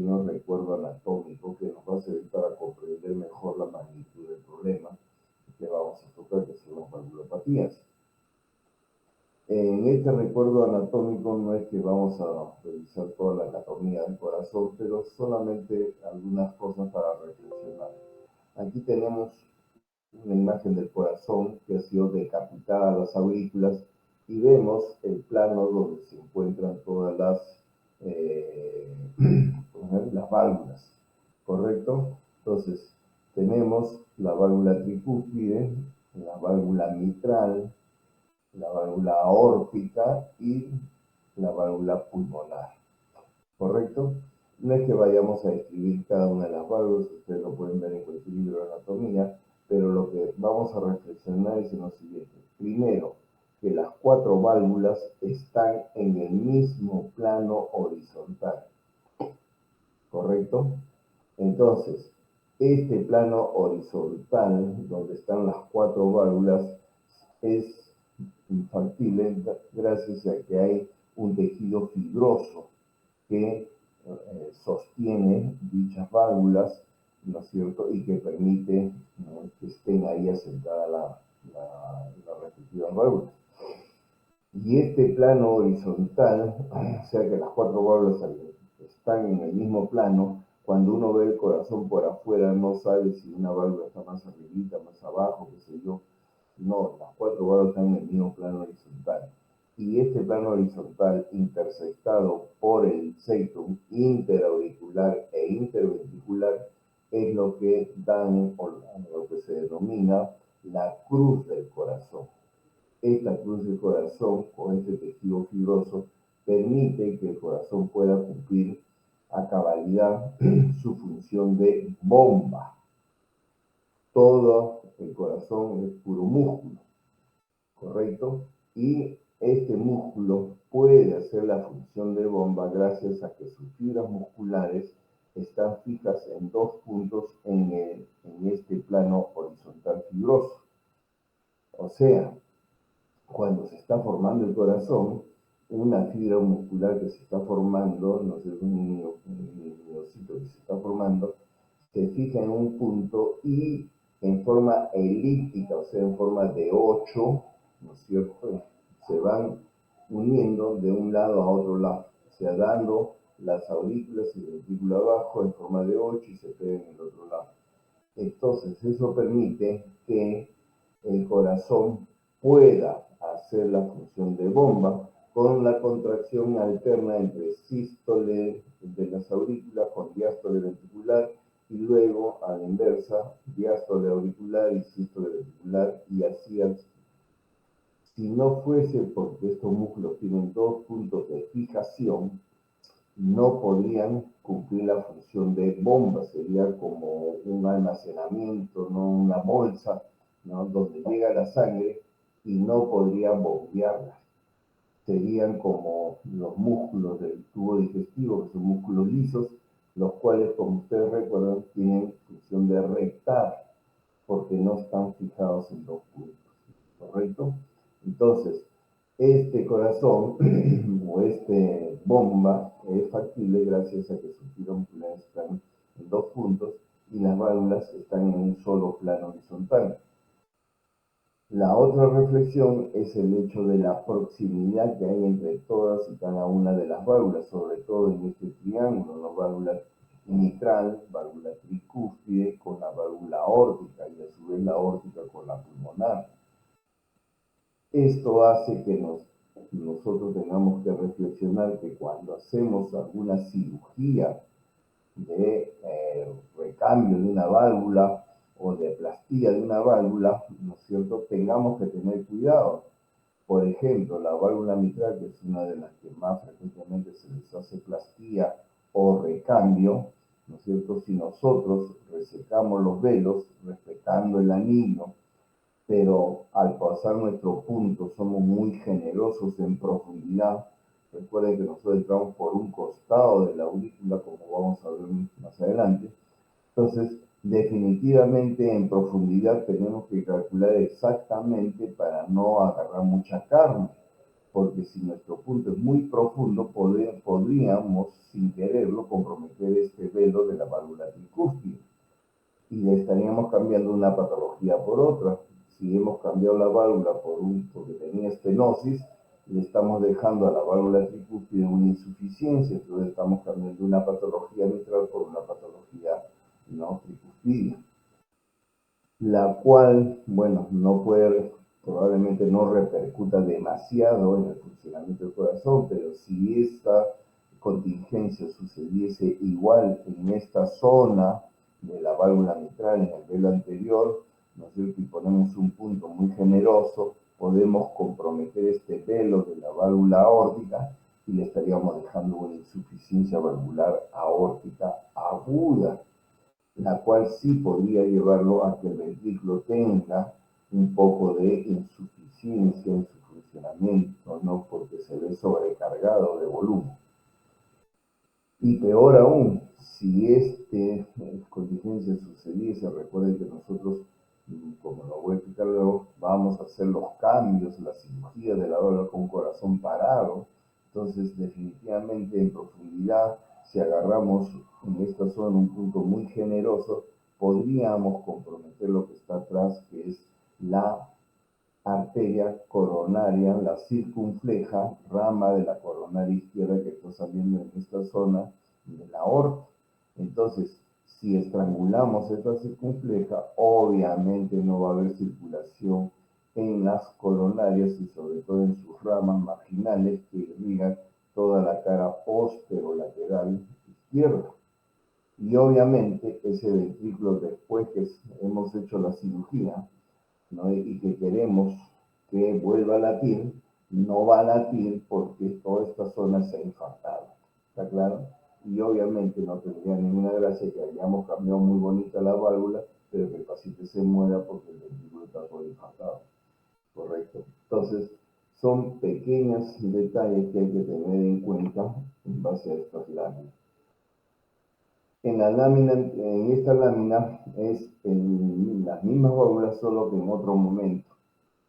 pequeño recuerdo anatómico que nos va a servir para comprender mejor la magnitud del problema que vamos a tocar, que son las valvulopatías. En este recuerdo anatómico no es que vamos a revisar toda la anatomía del corazón, pero solamente algunas cosas para reflexionar. Aquí tenemos una imagen del corazón que ha sido decapitada a las aurículas y vemos el plano donde se encuentran todas las válvulas, ¿correcto? Entonces, tenemos la válvula tricúspide, la válvula mitral, la válvula aórtica y la válvula pulmonar, ¿correcto? No es que vayamos a escribir cada una de las válvulas, ustedes lo pueden ver en cualquier libro de anatomía, pero lo que vamos a reflexionar es en lo siguiente. Primero, que las 4 válvulas están en el mismo plano horizontal, ¿correcto? Entonces, este plano horizontal, donde están las 4 válvulas, es infactible gracias a que hay un tejido fibroso que sostiene dichas válvulas, ¿no es cierto? Y que permite, ¿no?, que estén ahí asentadas las respectivas válvulas. Y este plano horizontal, o sea que las 4 válvulas están en el mismo plano, cuando uno ve el corazón por afuera no sabe si una válvula está más arribita, más abajo, qué sé yo. No, las 4 válvulas están en el mismo plano horizontal. Y este plano horizontal intersectado por el septum interauricular e interventricular es lo que dan, o lo que se denomina la cruz del corazón. Esta cruz del corazón, con este tejido fibroso, permite que el corazón pueda cumplir a cabalidad su función de bomba. Todo el corazón es puro músculo, ¿correcto? Y este músculo puede hacer la función de bomba gracias a que sus fibras musculares están fijas en 2 puntos en este plano horizontal fibroso. O sea, cuando se está formando el corazón, una fibra muscular que se está formando, no sé, un miocito que se está formando, se fija en un punto y en forma elíptica, o sea, en forma de 8, ¿no es cierto?, se van uniendo de un lado a otro lado, o sea, dando las aurículas y el ventrículo abajo en forma de 8 y se pegan en el otro lado. Entonces, eso permite que el corazón pueda hacer la función de bomba con la contracción alterna entre sístole de las aurículas con diástole ventricular y luego a la inversa, diástole auricular y sístole ventricular y así. Si no fuese porque estos músculos tienen 2 puntos de fijación, no podrían cumplir la función de bomba, sería como un almacenamiento, no una bolsa, ¿no?, donde llega la sangre y no podría bombearla. Serían como los músculos del tubo digestivo, que son músculos lisos, los cuales, como ustedes recuerdan, tienen función de rectar, porque no están fijados en 2 puntos, ¿correcto? Entonces, este corazón o este bomba es factible gracias a que sus fibras musculares están en 2 puntos y las válvulas están en un solo plano horizontal. La otra reflexión es el hecho de la proximidad que hay entre todas y cada una de las válvulas, sobre todo en este triángulo, la válvula mitral, válvula tricúspide con la válvula aórtica y a su vez la aórtica con la pulmonar. Esto hace que nosotros tengamos que reflexionar que cuando hacemos alguna cirugía de recambio de una válvula o de plastía de una válvula, ¿no es cierto?, tengamos que tener cuidado. Por ejemplo, la válvula mitral, que es una de las que más frecuentemente se les hace plastía o recambio, ¿no es cierto?, si nosotros resecamos los velos respetando el anillo, pero al pasar nuestro punto somos muy generosos en profundidad. Recuerden que nosotros entramos por un costado de la aurícula, como vamos a ver más adelante. Entonces, definitivamente en profundidad tenemos que calcular exactamente para no agarrar mucha carne, porque si nuestro punto es muy profundo, podríamos, sin quererlo, comprometer este velo de la válvula tricúspide. Y le estaríamos cambiando una patología por otra. Si hemos cambiado la válvula porque tenía estenosis, le estamos dejando a la válvula tricúspide una insuficiencia, entonces estamos cambiando una patología mitral por una patología no tricúspide, la cual, bueno, probablemente no repercuta demasiado en el funcionamiento del corazón, pero si esta contingencia sucediese igual en esta zona de la válvula mitral, en el velo anterior, ¿no es cierto? Y ponemos un punto muy generoso, podemos comprometer este velo de la válvula aórtica y le estaríamos dejando una insuficiencia valvular aórtica aguda, la cual sí podría llevarlo a que el ventrículo tenga un poco de insuficiencia en su funcionamiento, ¿no? Porque se ve sobrecargado de volumen. Y peor aún, si contingencia sucediese, recuerden que nosotros, como lo voy a explicar luego, vamos a hacer los cambios, la cirugía de la válvula con corazón parado. Entonces, definitivamente en profundidad, si agarramos en esta zona un punto muy generoso, podríamos comprometer lo que está atrás, que es la arteria coronaria, la circunfleja, rama de la coronaria izquierda que está saliendo en esta zona de la aorta. Entonces, si estrangulamos esta circunfleja, obviamente no va a haber circulación en las coronarias y sobre todo en sus ramas marginales que irrigan toda la cara posterolateral izquierda. Y obviamente ese ventrículo, después que hemos hecho la cirugía, ¿no? Y que queremos que vuelva a latir, no va a latir porque toda esta zona se ha infartado. ¿Está claro? Y obviamente no tendría ninguna gracia que hayamos cambiado muy bonita la válvula, pero que el paciente se muera porque el ventrículo está todo infartado. Correcto. Entonces, son pequeños detalles que hay que tener en cuenta en base a estas láminas. En esta lámina es las mismas válvulas, solo que en otro momento.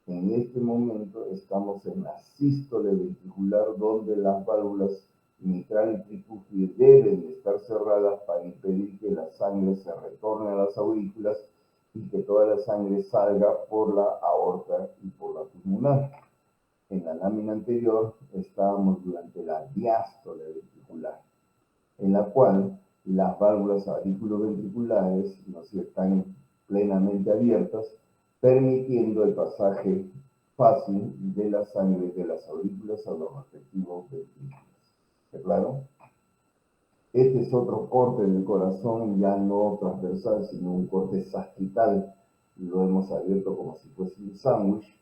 En este momento estamos en la sístole ventricular, donde las válvulas mitral y tricúspide deben de estar cerradas para impedir que la sangre se retorne a las aurículas y que toda la sangre salga por la aorta y por la pulmonar. En la lámina anterior estábamos durante la diástole ventricular, en la cual las válvulas auriculoventriculares están plenamente abiertas, permitiendo el pasaje fácil de la sangre de las aurículas a los respectivos ventrículos. ¿Está claro? Este es otro corte del corazón, ya no transversal, sino un corte sagital. Lo hemos abierto como si fuese un sándwich.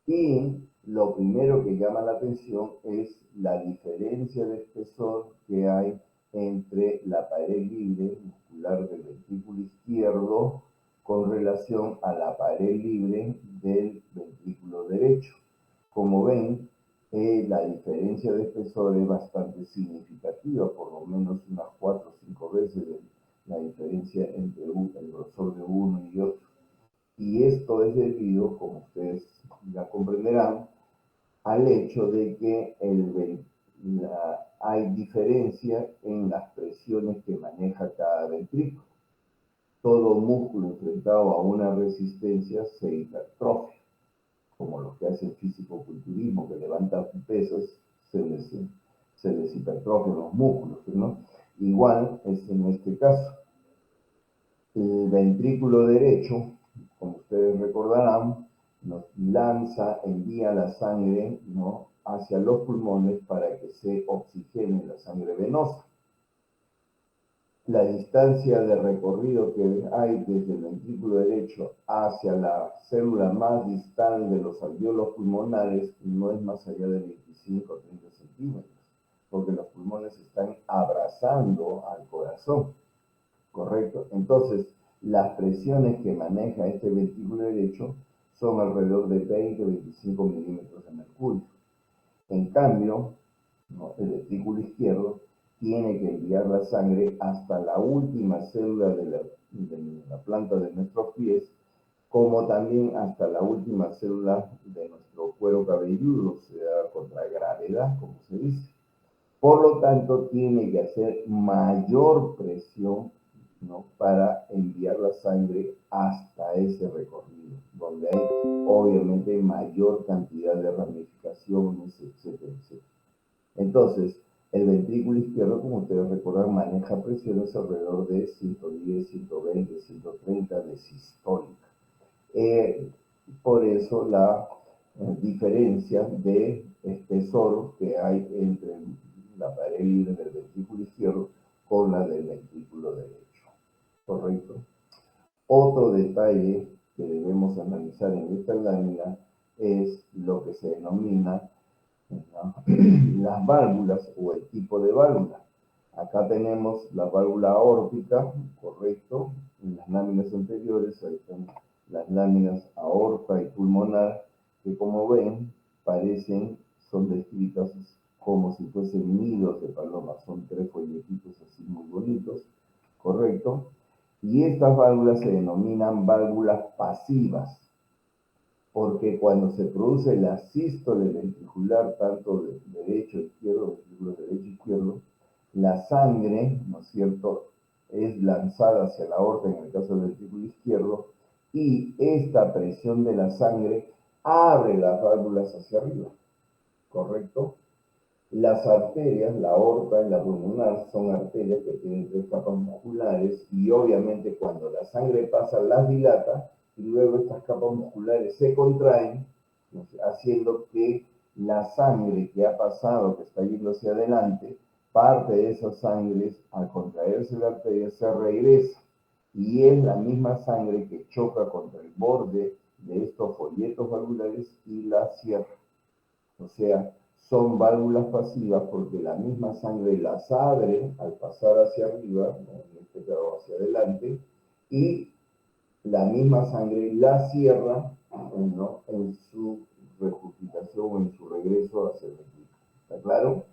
Y lo primero que llama la atención es la diferencia de espesor que hay entre la pared libre muscular del ventrículo izquierdo con relación a la pared libre del ventrículo derecho. Como ven, la diferencia de espesor es bastante significativa, por lo menos unas 4 o 5 veces la diferencia entre el grosor de uno y otro. Y esto es debido, como ustedes ya comprenderán, al hecho de que hay diferencia en las presiones que maneja cada ventrículo. Todo músculo enfrentado a una resistencia se hipertrofia, como los que hacen fisicoculturismo, que levantan pesos, se les hipertrofian los músculos, ¿no? Igual es en este caso. El ventrículo derecho, como ustedes recordarán, nos envía la sangre, ¿no?, hacia los pulmones para que se oxigene la sangre venosa. La distancia de recorrido que hay desde el ventrículo derecho hacia la célula más distal de los alvéolos pulmonares no es más allá de 25 o 30 centímetros, porque los pulmones están abrazando al corazón. ¿Correcto? Entonces, las presiones que maneja este ventrículo derecho son alrededor de 20-25 milímetros de mercurio. En cambio, ¿no?, el ventrículo izquierdo tiene que enviar la sangre hasta la última célula de la planta de nuestros pies, como también hasta la última célula de nuestro cuero cabelludo, o sea, contra gravedad, como se dice. Por lo tanto, tiene que hacer mayor presión, ¿no? Para enviar la sangre hasta ese recorrido, donde hay obviamente mayor cantidad de ramificaciones, etcétera, etcétera. Entonces, el ventrículo izquierdo, como ustedes recuerdan, maneja presiones alrededor de 110, 120, 130 de sistólica. Eh, por eso la diferencia de espesor que hay entre la pared libre del ventrículo izquierdo con la del ventrículo derecho. ¿Correcto? Otro detalle que debemos analizar en esta lámina es lo que se denomina, ¿no?, las válvulas o el tipo de válvula. Acá tenemos la válvula aórtica, correcto. En las láminas anteriores, ahí están las láminas aorta y pulmonar, que como ven, son descritas como si fuesen nidos de paloma. Son tres folletitos así muy bonitos, correcto. Y estas válvulas se denominan válvulas pasivas, porque cuando se produce la sístole ventricular, tanto de derecho a izquierdo, ventrículo derecho a izquierdo, la sangre, ¿no es cierto?, es lanzada hacia la aorta en el caso del ventrículo izquierdo, y esta presión de la sangre abre las válvulas hacia arriba, ¿correcto? Las arterias, la aorta y la pulmonar, son arterias que tienen tres capas musculares y obviamente cuando la sangre pasa las dilata y luego estas capas musculares se contraen, haciendo que la sangre que ha pasado, que está yendo hacia adelante, parte de esas sangres, al contraerse la arteria, se regresa y es la misma sangre que choca contra el borde de estos folletos valvulares y la cierra. O sea, son válvulas pasivas porque la misma sangre las abre al pasar hacia arriba, ¿no?, en este caso hacia adelante, y la misma sangre la cierra, ¿no?, en su regurgitación o en su regreso hacia el ventrículo. ¿Está claro?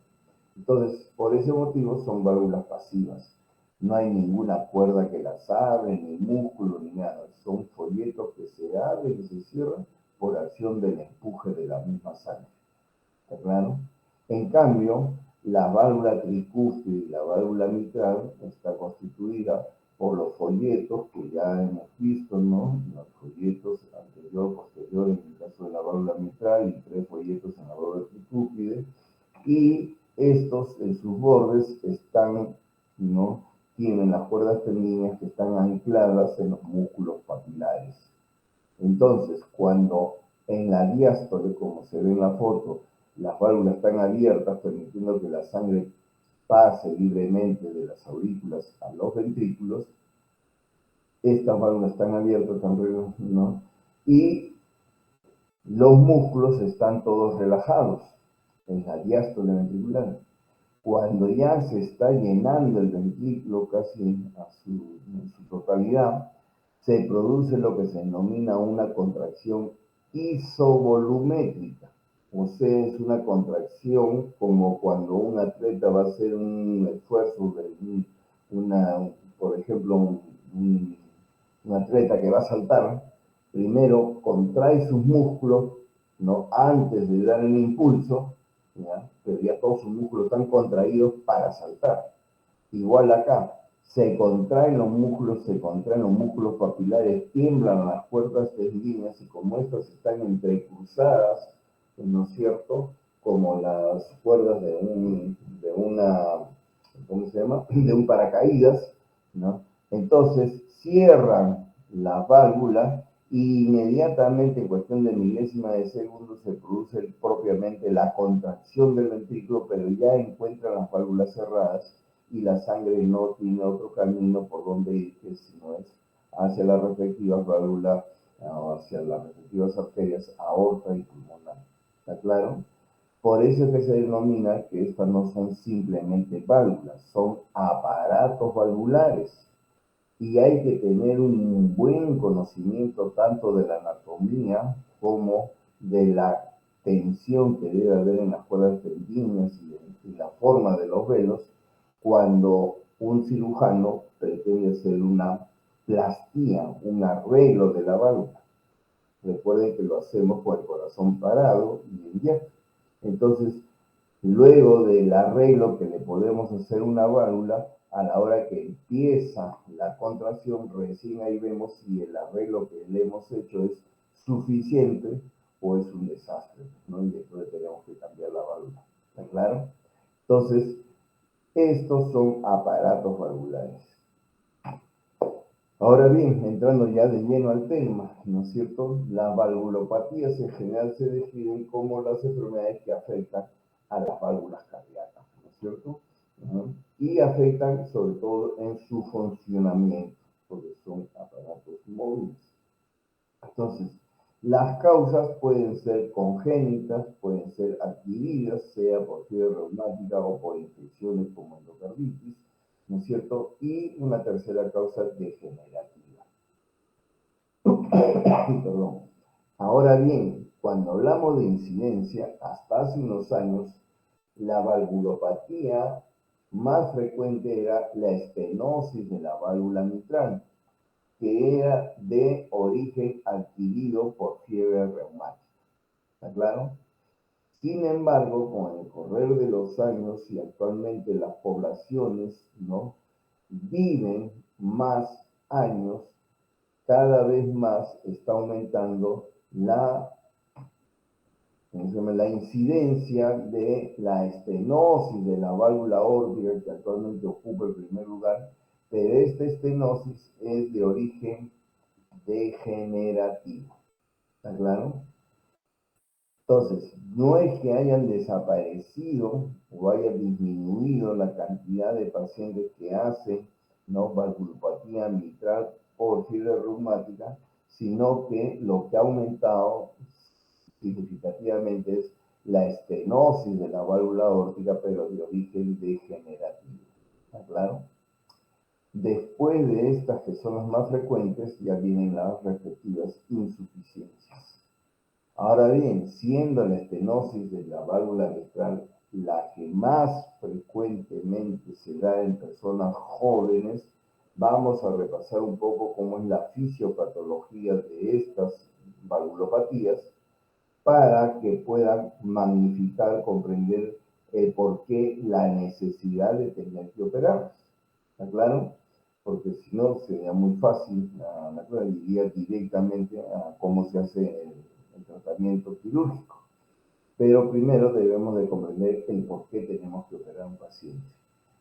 Entonces, por ese motivo son válvulas pasivas. No hay ninguna cuerda que las abre, ni músculo, ni nada. Son folletos que se abren y se cierran por acción del empuje de la misma sangre. ¿Está claro? En cambio, la válvula tricúspide y la válvula mitral está constituida por los folletos que ya hemos visto, ¿no? Los folletos anterior, posterior en el caso de la válvula mitral y tres folletos en la válvula tricúspide. Y estos en sus bordes están, ¿no?, tienen las cuerdas tendinias que están ancladas en los músculos papilares. Entonces, cuando en la diástole, como se ve en la foto, las válvulas están abiertas, permitiendo que la sangre pase libremente de las aurículas a los ventrículos, estas válvulas están abiertas, ¿no?, y los músculos están todos relajados en la diástole ventricular. Cuando ya se está llenando el ventrículo casi en su totalidad, se produce lo que se denomina una contracción isovolumétrica. O sea, es una contracción como cuando un atleta va a hacer un esfuerzo de por ejemplo, un atleta que va a saltar, primero contrae sus músculos, ¿no?, antes de dar el impulso, ¿ya?, pero ya todos sus músculos están contraídos para saltar. Igual acá, se contraen los músculos papilares, tiemblan las cuerdas tendinias y como estas están entrecruzadas, ¿no es cierto?, como las cuerdas de una, ¿cómo se llama?, de un paracaídas, ¿no? Entonces cierran la válvula y inmediatamente, en cuestión de milésima de segundo, se produce propiamente la contracción del ventrículo, pero ya encuentran las válvulas cerradas y la sangre no tiene otro camino por donde ir, que si no es hacia las respectivas válvulas, hacia las respectivas arterias aorta y pulmonar. ¿Está claro? Por eso es que se denomina que estas no son simplemente válvulas, son aparatos valvulares. Y hay que tener un buen conocimiento tanto de la anatomía como de la tensión que debe haber en las cuerdas tendinias y la forma de los velos cuando un cirujano pretende hacer una plastía, un arreglo de la válvula. Recuerden que lo hacemos con el corazón parado y en diástole. Entonces, Luego del arreglo que le podemos hacer una válvula, a la hora que empieza la contracción, recién ahí vemos si el arreglo que le hemos hecho es suficiente o es un desastre, ¿no? Y entonces tenemos que cambiar la válvula. ¿Está claro? Entonces, estos son aparatos valvulares. Ahora bien, entrando ya de lleno al tema, ¿no es cierto? Las valvulopatías en general se describen como las enfermedades que afectan a las válvulas cardíacas, ¿no es cierto? Y afectan sobre todo en su funcionamiento, porque son aparatos móviles. Entonces, las causas pueden ser congénitas, pueden ser adquiridas, sea por fiebre reumática o por infecciones como endocarditis, ¿no es cierto? Y una tercera causa degenerativa. Perdón. Ahora bien, cuando hablamos de incidencia, hasta hace unos años, la valvulopatía más frecuente era la estenosis de la válvula mitral, que era de origen adquirido por fiebre reumática. ¿Está claro? Sin embargo, con el correr de los años y actualmente las poblaciones, ¿no?, viven más años, cada vez más está aumentando la incidencia de la estenosis de la válvula aórtica, que actualmente ocupa el primer lugar, pero esta estenosis es de origen degenerativo. ¿Está claro? Entonces, no es que hayan desaparecido o haya disminuido la cantidad de pacientes que hacen, ¿no?, valvulopatía mitral por fiebre reumática, sino que lo que ha aumentado significativamente es la estenosis de la válvula aórtica, pero de origen degenerativo. ¿Está claro? Después de estas, que son las más frecuentes, ya vienen las respectivas insuficiencias. Ahora bien, siendo la estenosis de la válvula mitral la que más frecuentemente se da en personas jóvenes, vamos a repasar un poco cómo es la fisiopatología de estas valvulopatías para que puedan magnificar, comprender el por qué la necesidad de tener que operar. ¿Está claro? Porque si no, sería muy fácil, iría directamente a cómo se hace el tratamiento quirúrgico. Pero primero debemos de comprender el por qué tenemos que operar a un paciente.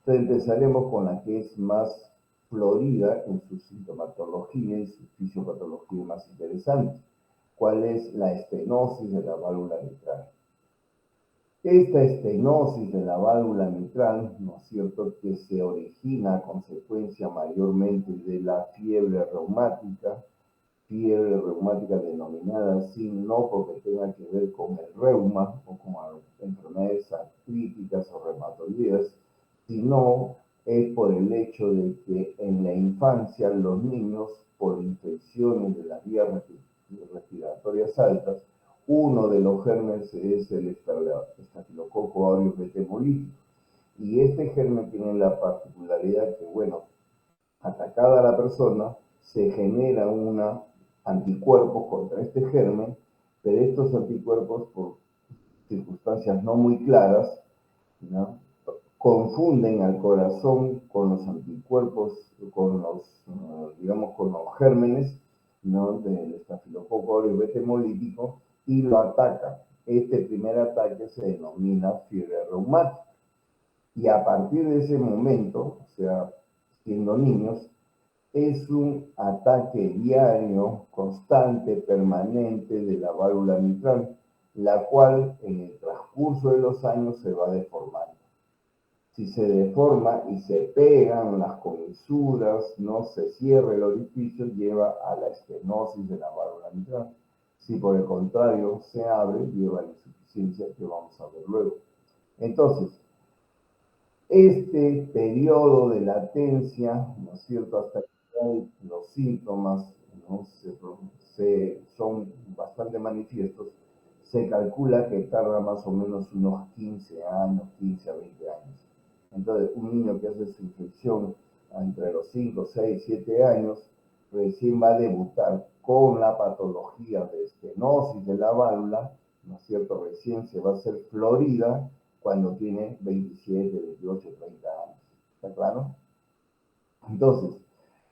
Entonces empezaremos con la que es más florida en su sintomatología y su fisiopatología más interesante. ¿Cuál es la estenosis de la válvula mitral? Esta estenosis de la válvula mitral, ¿no es cierto?, que se origina a consecuencia mayormente de la fiebre reumática denominada así, no porque tenga que ver con el reuma o con enfermedades artríticas o reumatoideas, sino es por el hecho de que en la infancia los niños, por infecciones de las vías respiratorias altas, uno de los gérmenes es el estafilococo aureus beta-hemolítico. Y este germen tiene la particularidad que, bueno, atacada a la persona, se genera una anticuerpos contra este germen, pero estos anticuerpos, por circunstancias no muy claras, ¿no?, confunden al corazón con los anticuerpos, con los, digamos, con los gérmenes, ¿no?, del estafilococo aureus beta-hemolítico y lo atacan. Este primer ataque se denomina fiebre reumática. Y a partir de ese momento, o sea, siendo niños, es un ataque diario, constante, permanente de la válvula mitral, la cual en el transcurso de los años se va deformando. Si se deforma y se pegan las comisuras, no se cierra el orificio, lleva a la estenosis de la válvula mitral. Si por el contrario se abre, lleva a la insuficiencia que vamos a ver luego. Entonces, este periodo de latencia, ¿no es cierto?, hasta que los síntomas, ¿no?, son bastante manifiestos, se calcula que tarda más o menos unos 15 años, 15 a 20 años. Entonces, un niño que hace su infección entre los 5, 6, 7 años, recién va a debutar con la patología de estenosis de la válvula, ¿no es cierto?, recién se va a hacer florida cuando tiene 27, 28, 30 años. ¿Está claro? Entonces,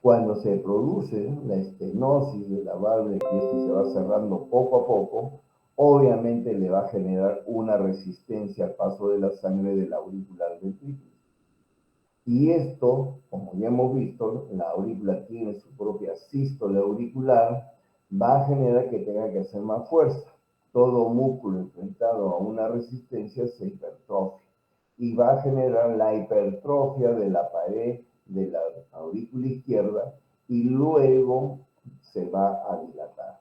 cuando se produce la estenosis de la válvula y esto se va cerrando poco a poco, obviamente le va a generar una resistencia al paso de la sangre de la aurícula al ventrículo. Y esto, como ya hemos visto, la aurícula tiene su propia sístole auricular, va a generar que tenga que hacer más fuerza. Todo músculo enfrentado a una resistencia se hipertrofia y va a generar la hipertrofia de la pared de la aurícula izquierda y luego se va a dilatar.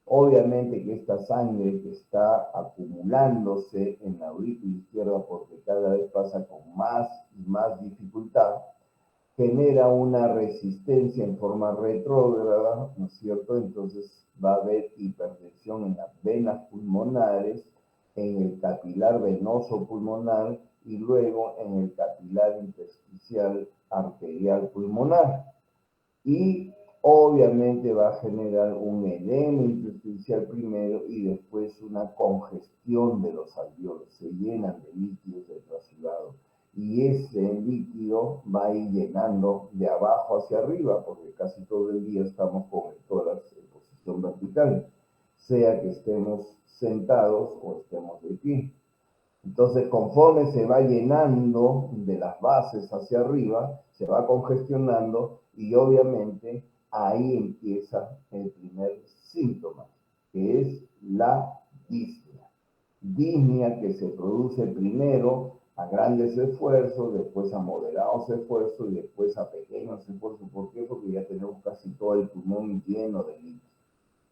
Obviamente que esta sangre que está acumulándose en la aurícula izquierda porque cada vez pasa con más y más dificultad, genera una resistencia en forma retrógrada, ¿no es cierto? Entonces va a haber hipertensión en las venas pulmonares, en el capilar venoso pulmonar y luego en el capilar intersticial arterial pulmonar. Y obviamente va a generar un edema intersticial primero y después una congestión de los alvéolos, se llenan de líquidos del traslado y ese líquido va a ir llenando de abajo hacia arriba, porque casi todo el día estamos con el tórax en posición vertical, sea que estemos sentados o estemos de pie. Entonces, conforme se va llenando de las bases hacia arriba, se va congestionando y obviamente ahí empieza el primer síntoma, que es la disnea. Disnea que se produce primero a grandes esfuerzos, después a moderados esfuerzos y después a pequeños esfuerzos. ¿Por qué? Porque ya tenemos casi todo el pulmón lleno de líquido.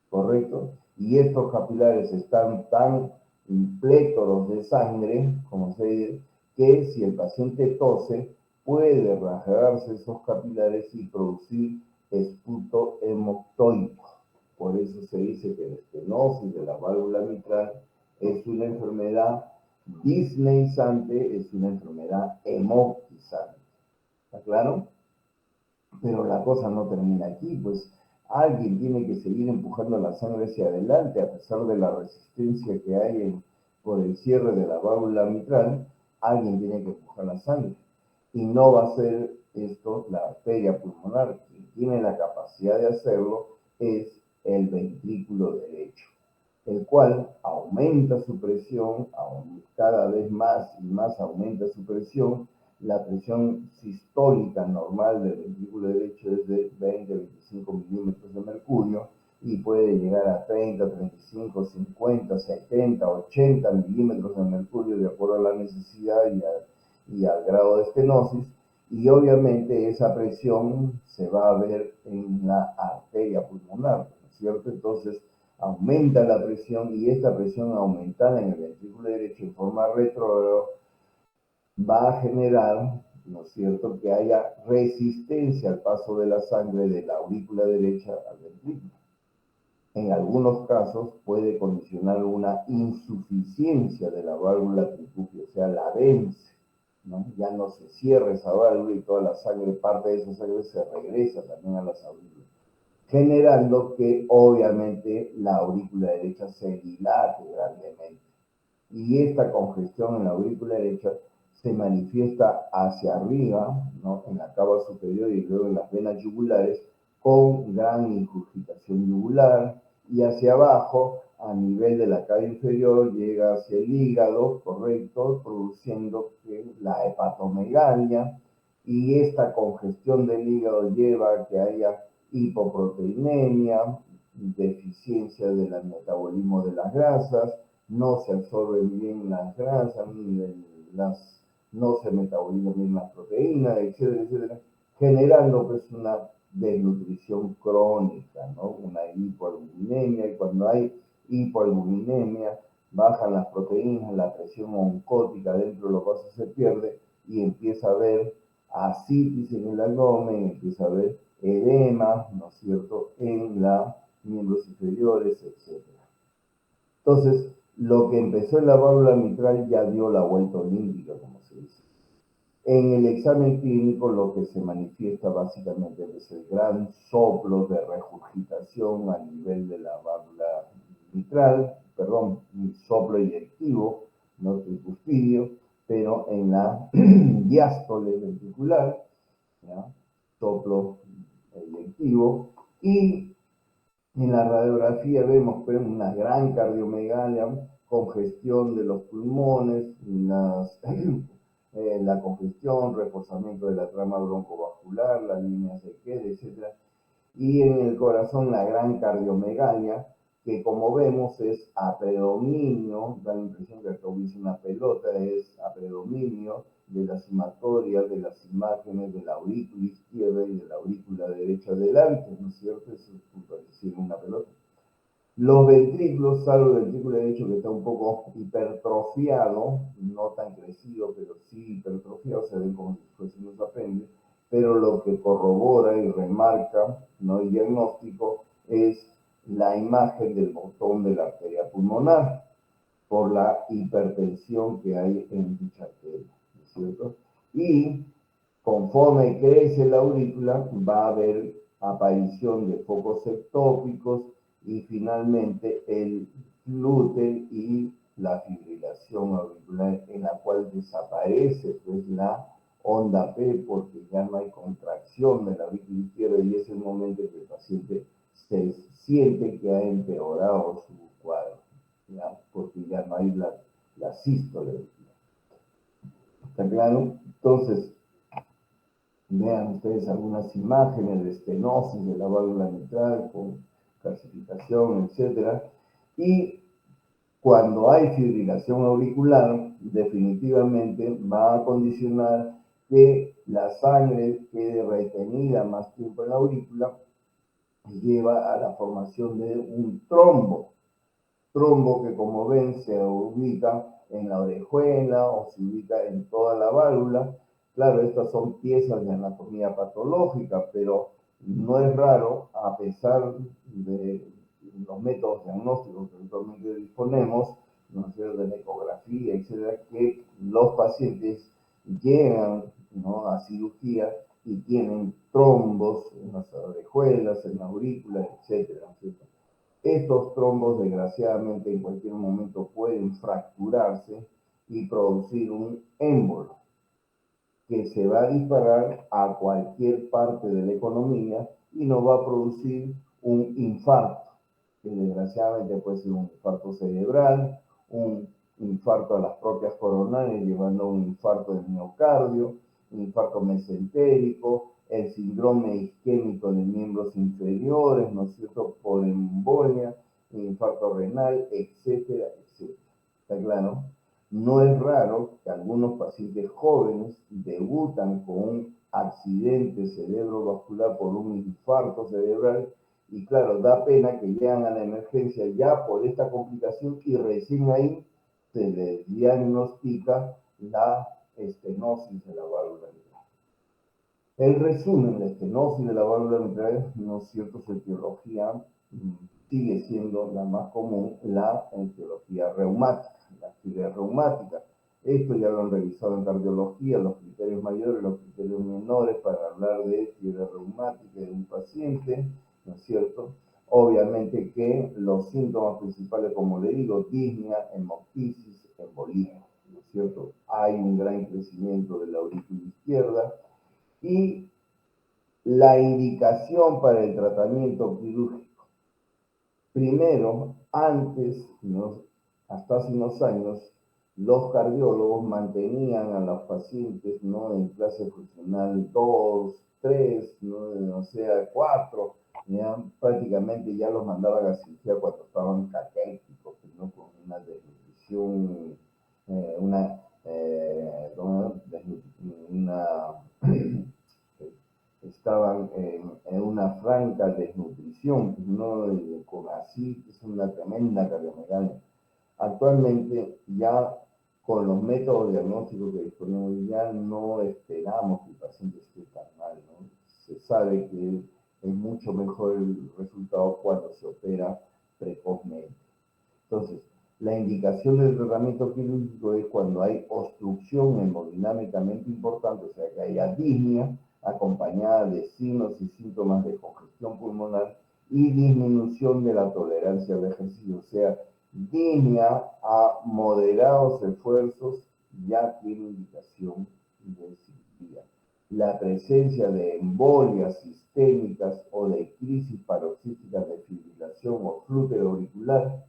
¿Correcto? Y estos capilares están tan plétoros de sangre, como se dice, que si el paciente tose, puede rasgarse esos capilares y producir esputo hemoctoico. Por eso se dice que la estenosis de la válvula mitral es una enfermedad disneizante, es una enfermedad hemoctizante. ¿Está claro? Pero la cosa no termina aquí, pues alguien tiene que seguir empujando la sangre hacia adelante a pesar de la resistencia que hay por el cierre de la válvula mitral, alguien tiene que empujar la sangre. Y no va a ser esto la arteria pulmonar, quien tiene la capacidad de hacerlo es el ventrículo derecho, el cual aumenta su presión, cada vez más y más aumenta su presión. La presión sistólica normal del ventrículo derecho es de 20 a 25 milímetros de mercurio y puede llegar a 30, 35, 50, 70, 80 milímetros de mercurio de acuerdo a la necesidad y al grado de estenosis. Y obviamente esa presión se va a ver en la arteria pulmonar, ¿no es cierto? Entonces aumenta la presión y esta presión aumentada en el ventrículo derecho en forma retrógrada va a generar, ¿no es cierto?, que haya resistencia al paso de la sangre de la aurícula derecha al ventrículo. En algunos casos puede condicionar una insuficiencia de la válvula tricúspide, o sea, la vence, ¿no? Ya no se cierra esa válvula y toda la sangre, parte de esa sangre se regresa también a las aurículas, generando que obviamente la aurícula derecha se dilate grandemente. Y esta congestión en la aurícula derecha se manifiesta hacia arriba, ¿no?, en la cava superior y luego en las venas yugulares, con gran ingurgitación yugular, y hacia abajo, a nivel de la cava inferior, llega hacia el hígado, correcto, produciendo la hepatomegalia, y esta congestión del hígado lleva a que haya hipoproteinemia, deficiencia del metabolismo de las grasas, no se absorben bien las grasas, no se metabolizan bien las proteínas, etcétera, etcétera, generando pues una desnutrición crónica, ¿no? Una hipoalbuminemia, y cuando hay hipoalbuminemia, bajan las proteínas, la presión oncótica dentro de los vasos se pierde y empieza a haber ascitis en el abdomen, empieza a haber edema, ¿no es cierto?, en los miembros inferiores, etcétera. Entonces, lo que empezó en la válvula mitral ya dio la vuelta olímpica, como se dice. En el examen clínico lo que se manifiesta básicamente es el gran soplo de regurgitación a nivel de la válvula mitral, perdón, soplo eyectivo, no tricuspidio, pero en la diástole ventricular, ¿ya? Soplo electivo, y en la radiografía vemos pues, una gran cardiomegalia, congestión de los pulmones, la congestión, reforzamiento de la trama broncovascular, las líneas de Kerr, etc. Y en el corazón la gran cardiomegalia, que como vemos es a predominio, da la impresión que acá hubiese una pelota, es a predominio de la sumatoria de las imágenes de la aurícula izquierda y de la aurícula derecha delante, ¿no es cierto? Eso es decir, una pelota. Los ventrículos, salvo el ventrículo derecho que está un poco hipertrofiado, no tan crecido, pero sí hipertrofiado, se ven como si fuesen los apéndices, pero lo que corrobora y remarca, ¿no?, el diagnóstico es la imagen del botón de la arteria pulmonar por la hipertensión que hay en dicha arteria, ¿no es cierto? Y conforme crece la aurícula, va a haber aparición de focos ectópicos y finalmente el glúten y la fibrilación auricular, en la cual desaparece pues la onda P porque ya no hay contracción de la aurícula izquierda y es el momento que el paciente se siente que ha empeorado su cuadro, ¿ya? Porque ya no hay la sístole. ¿Está claro? Entonces, vean ustedes algunas imágenes de estenosis de la válvula mitral con calcificación, etc. Y cuando hay fibrilación auricular, definitivamente va a condicionar que la sangre quede retenida más tiempo en la aurícula y lleva a la formación de un trombo que como ven se ubica en la orejuela o se ubica en toda la válvula. Claro, estas son piezas de anatomía patológica, pero no es raro, a pesar de los métodos diagnósticos que actualmente disponemos, ¿no es cierto?, de la ecografía, etcétera, que los pacientes llegan, ¿no?, a cirugía y tienen trombos en las orejuelas, en la aurícula, etcétera, ¿no es cierto? Estos trombos, desgraciadamente, en cualquier momento pueden fracturarse y producir un émbolo que se va a disparar a cualquier parte de la economía y nos va a producir un infarto, que desgraciadamente puede ser un infarto cerebral, un infarto a las propias coronarias, llevando a un infarto del miocardio, un infarto mesentérico, el síndrome isquémico de miembros inferiores, ¿no es cierto?, por embolia, un infarto renal, etcétera, etcétera. ¿Está claro? No es raro que algunos pacientes jóvenes debutan con un accidente cerebrovascular por un infarto cerebral y claro, da pena que llegan a la emergencia ya por esta complicación y recién ahí se les diagnostica la estenosis de la válvula mitral. El resumen, la estenosis de la válvula mitral, ¿no es cierto?, su etiología sigue siendo la más común, la etiología reumática, la artritis reumática. Esto ya lo han revisado en cardiología, los criterios mayores, los criterios menores para hablar de fiebre reumática de un paciente, ¿no es cierto? Obviamente que los síntomas principales, como le digo, disnea, hemoptisis, embolismo, ¿no es cierto? Hay un gran crecimiento de la aurícula izquierda y la indicación para el tratamiento quirúrgico. Primero, antes, ¿no?, hasta hace unos años, los cardiólogos mantenían a los pacientes, ¿no?, en clase funcional 2, 3, ¿no?, o sea, 4, ¿ya? Prácticamente ya los mandaban a cirugía cuando estaban caquéticos, ¿no?, con una desnutrición, estaban en una franca desnutrición, ¿no?, con así, es una tremenda cardiomegalia. Actualmente ya con los métodos diagnósticos que disponemos ya no esperamos que el paciente esté tan mal, ¿no? Se sabe que es mucho mejor el resultado cuando se opera precozmente. Entonces, la indicación del tratamiento quirúrgico es cuando hay obstrucción hemodinámicamente importante, o sea que haya disnea acompañada de signos y síntomas de congestión pulmonar y disminución de la tolerancia al ejercicio, o sea, disnea a moderados esfuerzos ya tiene indicación de cirugía. La presencia de embolias sistémicas o de crisis paroxísticas de fibrilación o flúter auricular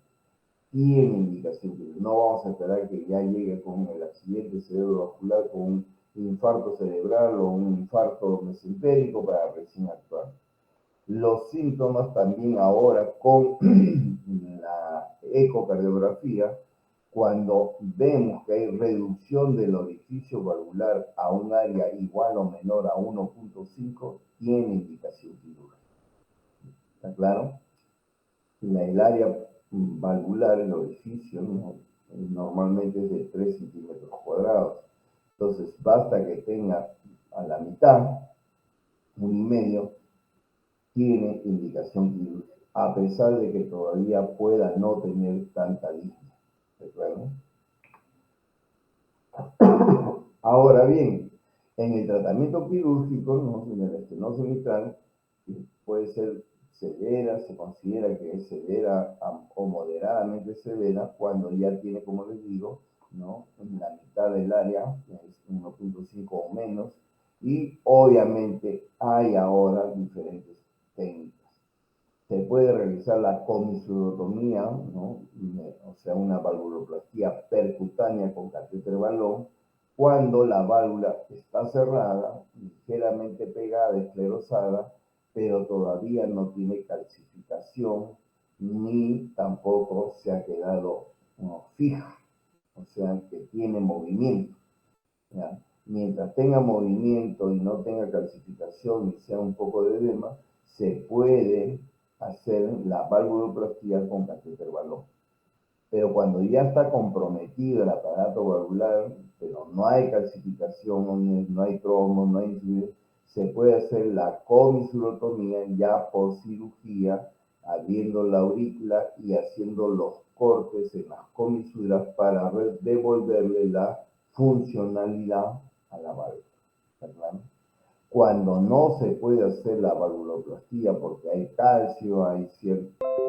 tiene indicación. No vamos a esperar que ya llegue con el accidente cerebrovascular, con un infarto cerebral o un infarto mesentérico para recién actuar. Los síntomas también ahora con la ecocardiografía, cuando vemos que hay reducción del orificio valvular a un área igual o menor a 1.5, tiene indicación quirúrgica. ¿Está claro? El área valvular, el orificio, ¿no? Normalmente es de 3 centímetros cuadrados. Entonces, basta que tenga a la mitad, 1,5, tiene indicación quirúrgica, a pesar de que todavía pueda no tener tanta disnea. ¿De acuerdo? Ahora bien, en el tratamiento quirúrgico, ¿no?, en la estenosis mitral, puede ser severa, se considera que es severa o moderadamente severa cuando ya tiene, como les digo, ¿no?, en la mitad del área, que es 1.5 o menos, y obviamente hay ahora diferentes técnicas. Se puede realizar la comisurotomía, ¿no?, o sea, una valvuloplastía percutánea con catéter balón, cuando la válvula está cerrada, ligeramente pegada, esclerosada, pero todavía no tiene calcificación ni tampoco se ha quedado fija, o sea, que tiene movimiento, ¿ya? Mientras tenga movimiento y no tenga calcificación y sea un poco de edema, se puede hacer la valvuloplastía con catéter balón. Pero cuando ya está comprometido el aparato valvular, pero no hay calcificación, no hay trombo, no hay, se puede hacer la comisurotomía ya por cirugía, abriendo la aurícula y haciendo los cortes en las comisuras para devolverle la funcionalidad a la válvula, ¿verdad? Cuando no se puede hacer la valvuloplastía porque hay calcio, hay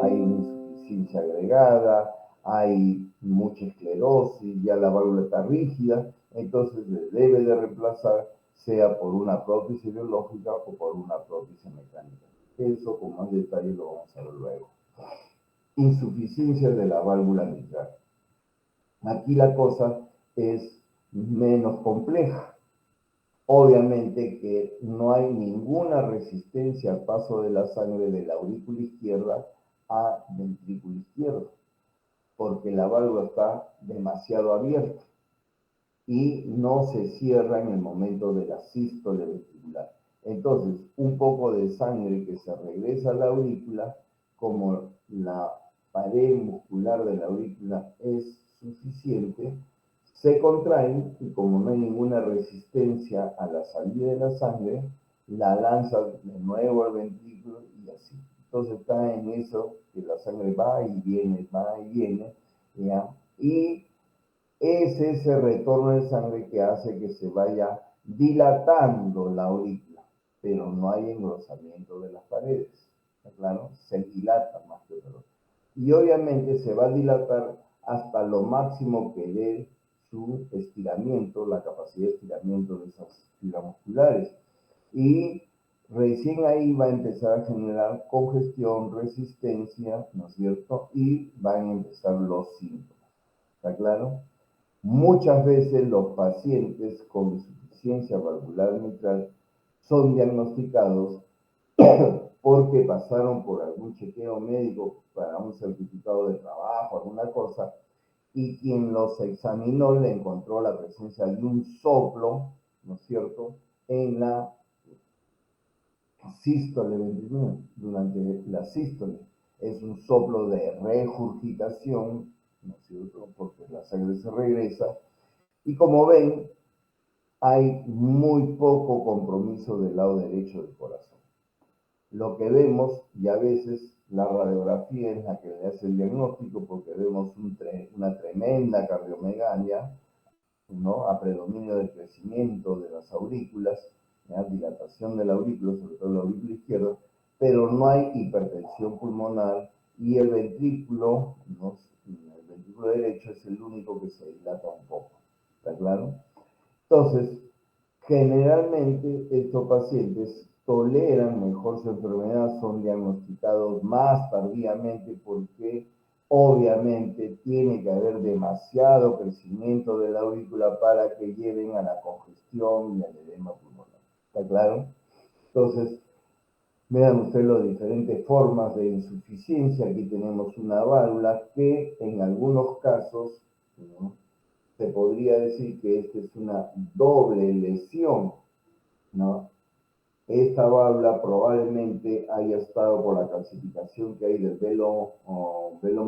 una insuficiencia agregada, hay mucha esclerosis, ya la válvula está rígida, entonces se debe de reemplazar, sea por una prótesis biológica o por una prótesis mecánica. Eso con más detalle lo vamos a ver luego. Insuficiencia de la válvula mitral. Aquí la cosa es menos compleja. Obviamente que no hay ninguna resistencia al paso de la sangre de la aurícula izquierda a ventrículo izquierdo, porque la válvula está demasiado abierta y no se cierra en el momento de la sístole ventricular. Entonces, un poco de sangre que se regresa a la aurícula, como la pared muscular de la aurícula es suficiente, se contraen y como no hay ninguna resistencia a la salida de la sangre, la lanza de nuevo al ventrículo y así. Entonces está en eso que la sangre va y viene, ¿ya? Y es ese retorno de sangre que hace que se vaya dilatando la aurícula, pero no hay engrosamiento de las paredes, ¿está claro? Se dilata más que todo. Y obviamente se va a dilatar hasta lo máximo que dé su estiramiento, la capacidad de estiramiento de esas fibras musculares. Y recién ahí va a empezar a generar congestión, resistencia, ¿no es cierto? Y van a empezar los síntomas, ¿está claro? Muchas veces los pacientes con insuficiencia valvular mitral son diagnosticados porque pasaron por algún chequeo médico para un certificado de trabajo, alguna cosa, y quien los examinó le encontró la presencia de un soplo, ¿no es cierto?, en la sístole ventricular, durante la sístole. Es un soplo de regurgitación, ¿no es cierto?, porque la sangre se regresa. Y como ven, hay muy poco compromiso del lado derecho del corazón. Lo que vemos, y a veces la radiografía es la que le hace el diagnóstico, porque vemos una tremenda cardiomegalia, ¿no?, a predominio del crecimiento de las aurículas, ¿ya?, dilatación de la aurícula, sobre todo la aurícula izquierda, pero no hay hipertensión pulmonar y el ventrículo, ¿no?, el ventrículo derecho es el único que se dilata un poco. ¿Está claro? Entonces, generalmente estos pacientes toleran mejor su enfermedad, son diagnosticados más tardíamente porque obviamente tiene que haber demasiado crecimiento de la aurícula para que lleven a la congestión y al edema pulmonar. ¿Está claro? Entonces, vean ustedes las diferentes formas de insuficiencia. Aquí tenemos una válvula que en algunos casos, ¿no?, se podría decir que esta es una doble lesión, ¿no? Esta válvula probablemente haya estado por la calcificación que hay del velo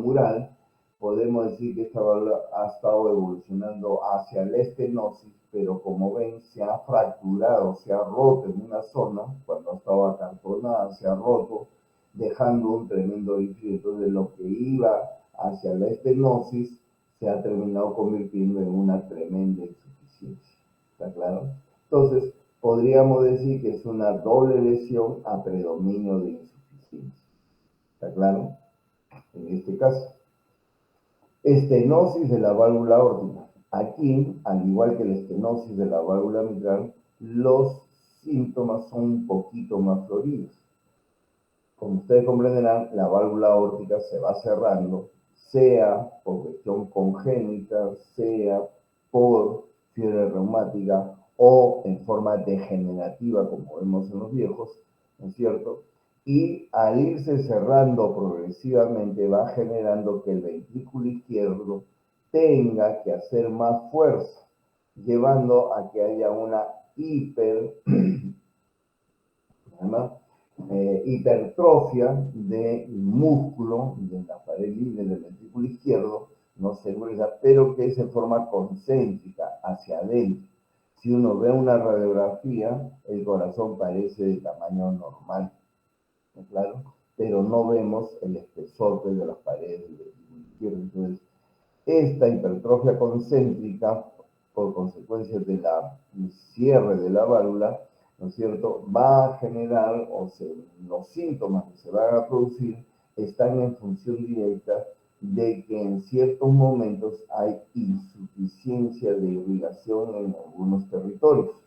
mural. Podemos decir que esta válvula ha estado evolucionando hacia la estenosis, pero como ven, se ha fracturado, se ha roto en una zona, cuando estaba acartonada, se ha roto, dejando un tremendo orificio. Entonces, lo que iba hacia la estenosis se ha terminado convirtiendo en una tremenda insuficiencia. ¿Está claro? Entonces, podríamos decir que es una doble lesión a predominio de insuficiencia. ¿Está claro? En este caso, estenosis de la válvula aórtica. Aquí, al igual que la estenosis de la válvula mitral, los síntomas son un poquito más floridos. Como ustedes comprenderán, la válvula aórtica se va cerrando, sea por cuestión congénita, sea por fiebre reumática o en forma degenerativa, como vemos en los viejos, ¿no es cierto? Y al irse cerrando progresivamente va generando que el ventrículo izquierdo tenga que hacer más fuerza, llevando a que haya una además, hipertrofia del músculo de la pared libre del ventrículo izquierdo, no se gruesa, pero que es en forma concéntrica, hacia adentro. Si uno ve una radiografía, el corazón parece de tamaño normal, ¿no? Claro, pero no vemos el espesor de las paredes del ventrículo izquierdo. Entonces, esta hipertrofia concéntrica, por consecuencia del cierre de la válvula, ¿no es cierto?, va a generar, los síntomas que se van a producir están en función directa de que en ciertos momentos hay insuficiencia de irrigación en algunos territorios.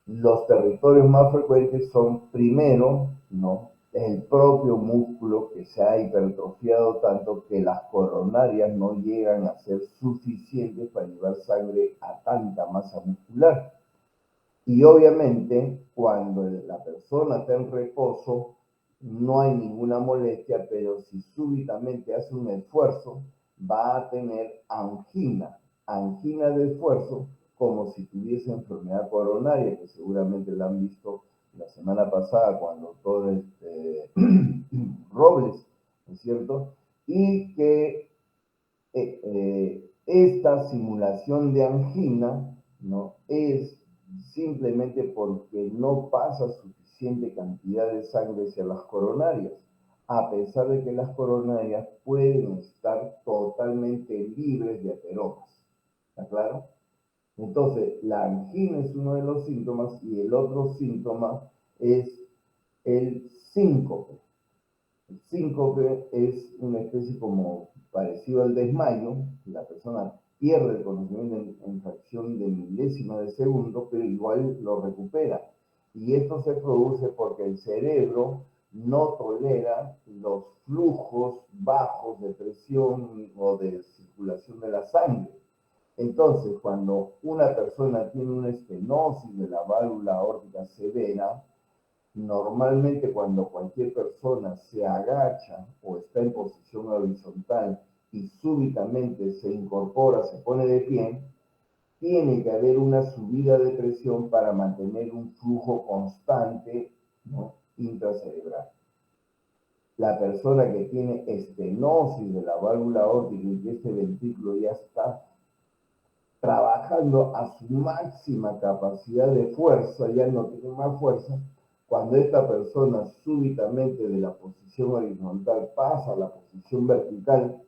Los territorios más frecuentes son, primero, ¿no?, el propio músculo que se ha hipertrofiado tanto que las coronarias no llegan a ser suficientes para llevar sangre a tanta masa muscular. Y obviamente, cuando la persona está en reposo, no hay ninguna molestia, pero si súbitamente hace un esfuerzo, va a tener angina de esfuerzo, como si tuviese enfermedad coronaria, que seguramente la han visto la semana pasada con el doctor Robles, ¿no es cierto? Y que esta simulación de angina, ¿no?, es simplemente porque no pasa suficiente cantidad de sangre hacia las coronarias, a pesar de que las coronarias pueden estar totalmente libres de ateromas. ¿Está claro? Entonces, la angina es uno de los síntomas y el otro síntoma es el síncope. El síncope es una especie como parecido al desmayo, la persona pierde el conocimiento en fracción de milésima de segundo, pero igual lo recupera. Y esto se produce porque el cerebro no tolera los flujos bajos de presión o de circulación de la sangre. Entonces, cuando una persona tiene una estenosis de la válvula aórtica severa, normalmente cuando cualquier persona se agacha o está en posición horizontal y súbitamente se incorpora, se pone de pie, tiene que haber una subida de presión para mantener un flujo constante, ¿no?, intracerebral. La persona que tiene estenosis de la válvula aórtica y que este ventrículo ya está trabajando a su máxima capacidad de fuerza, ya no tiene más fuerza, cuando esta persona súbitamente de la posición horizontal pasa a la posición vertical,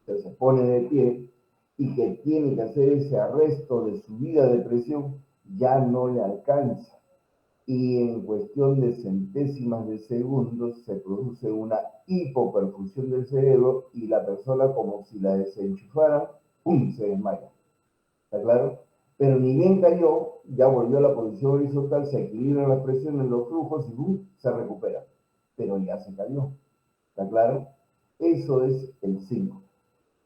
se pone de pie y que tiene que hacer ese arresto de subida de presión, ya no le alcanza. Y en cuestión de centésimas de segundos se produce una hipoperfusión del cerebro y la persona, como si la desenchufaran, ¡pum!, se desmaya. ¿está claro? Pero ni bien cayó, ya volvió a la posición horizontal, se equilibran las presiones, los flujos y se recupera. Pero ya se cayó, ¿está claro? Eso es el 5.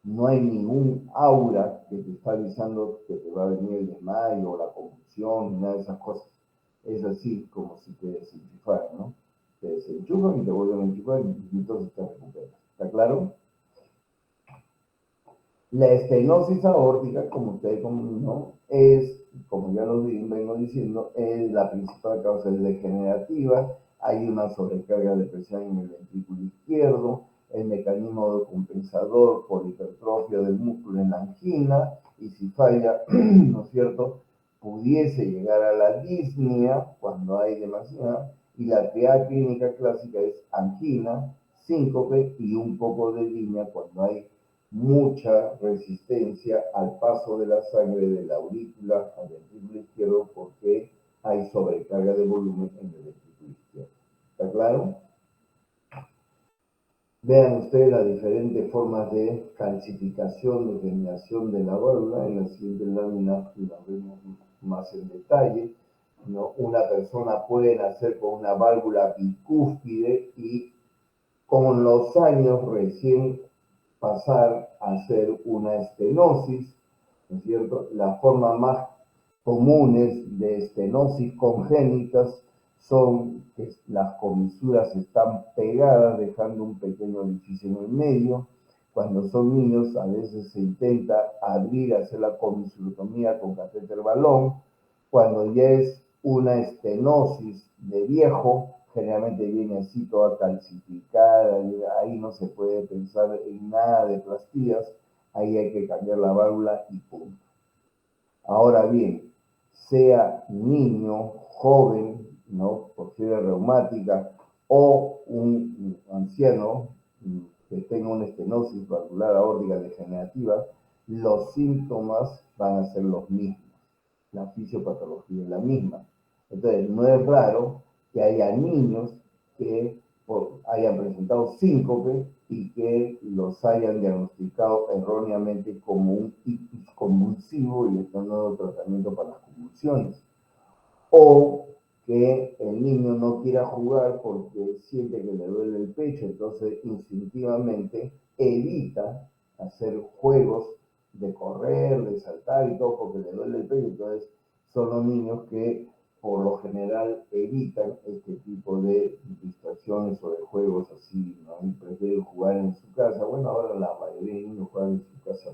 No hay ningún aura que te está avisando que te va a venir el desmayo o la confusión, ni nada de esas cosas. Es así como si te desenchufaran, ¿no? Te desenchufan y te vuelven a enchufar y entonces te recuperas. ¿Está claro? La estenosis aórtica, como usted ¿no? Es, como ya lo vengo diciendo, es la principal causa degenerativa. Hay una sobrecarga de presión en el ventrículo izquierdo, el mecanismo compensador por hipertrofia del músculo en la angina, y si falla, ¿no es cierto?, pudiese llegar a la disnea cuando hay demasiada, y la PA clínica clásica es angina, síncope y un poco de disnea cuando hay mucha resistencia al paso de la sangre de la aurícula al ventrículo izquierdo porque hay sobrecarga de volumen en el ventrículo izquierdo. ¿Está claro? Vean ustedes las diferentes formas de calcificación, de generación de la válvula. En la siguiente lámina la vemos más en detalle, ¿no? Una persona puede nacer con una válvula bicúspide y con los años recién pasar a ser una estenosis, ¿no es cierto? Las formas más comunes de estenosis congénitas son que las comisuras están pegadas, dejando un pequeño orificio en el medio. Cuando son niños, a veces se intenta abrir, hacer la comisurotomía con catéter balón. Cuando ya es una estenosis de viejo, generalmente viene así toda calcificada, y ahí no se puede pensar en nada de plastillas, ahí hay que cambiar la válvula y punto. Ahora bien, sea niño, joven, ¿no?, por fiebre reumática, o un anciano que tenga una estenosis valvular aórtica degenerativa, los síntomas van a ser los mismos. La fisiopatología es la misma. Entonces, no es raro que haya niños que hayan presentado síncope y que los hayan diagnosticado erróneamente como un ictus convulsivo y están dando tratamiento para las convulsiones. O que el niño no quiera jugar porque siente que le duele el pecho, entonces instintivamente evita hacer juegos de correr, de saltar y todo porque le duele el pecho. Entonces son los niños que por lo general evitan este tipo de distracciones o de juegos así, ¿no? Y prefieren jugar en su casa. Bueno, ahora la mayoría de niños juegan en su casa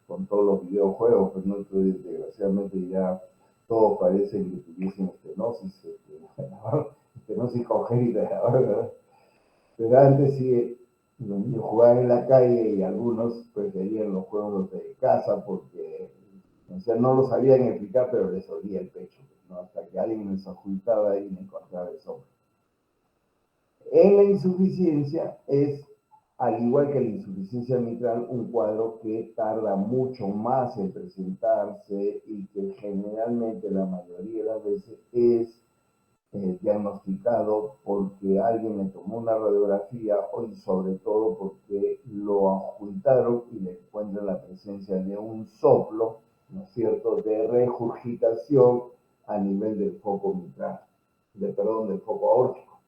con todos los videojuegos, pero no, entonces, desgraciadamente ya todos parecen que tuviesen estenosis congénita, ¿verdad? Pero antes sí, los niños jugaban en la calle y algunos preferían los juegos de casa porque, o sea, no lo sabían explicar, pero les olía el pecho, ¿no? Hasta que alguien les ocultaba y me encontraba el sombra. En la insuficiencia es, al igual que la insuficiencia mitral, un cuadro que tarda mucho más en presentarse y que generalmente la mayoría de las veces es diagnosticado porque alguien le tomó una radiografía y sobre todo porque lo ocultaron y le encuentran la presencia de un soplo, ¿no es cierto?, de regurgitación a nivel del foco mitral, del foco aórtico,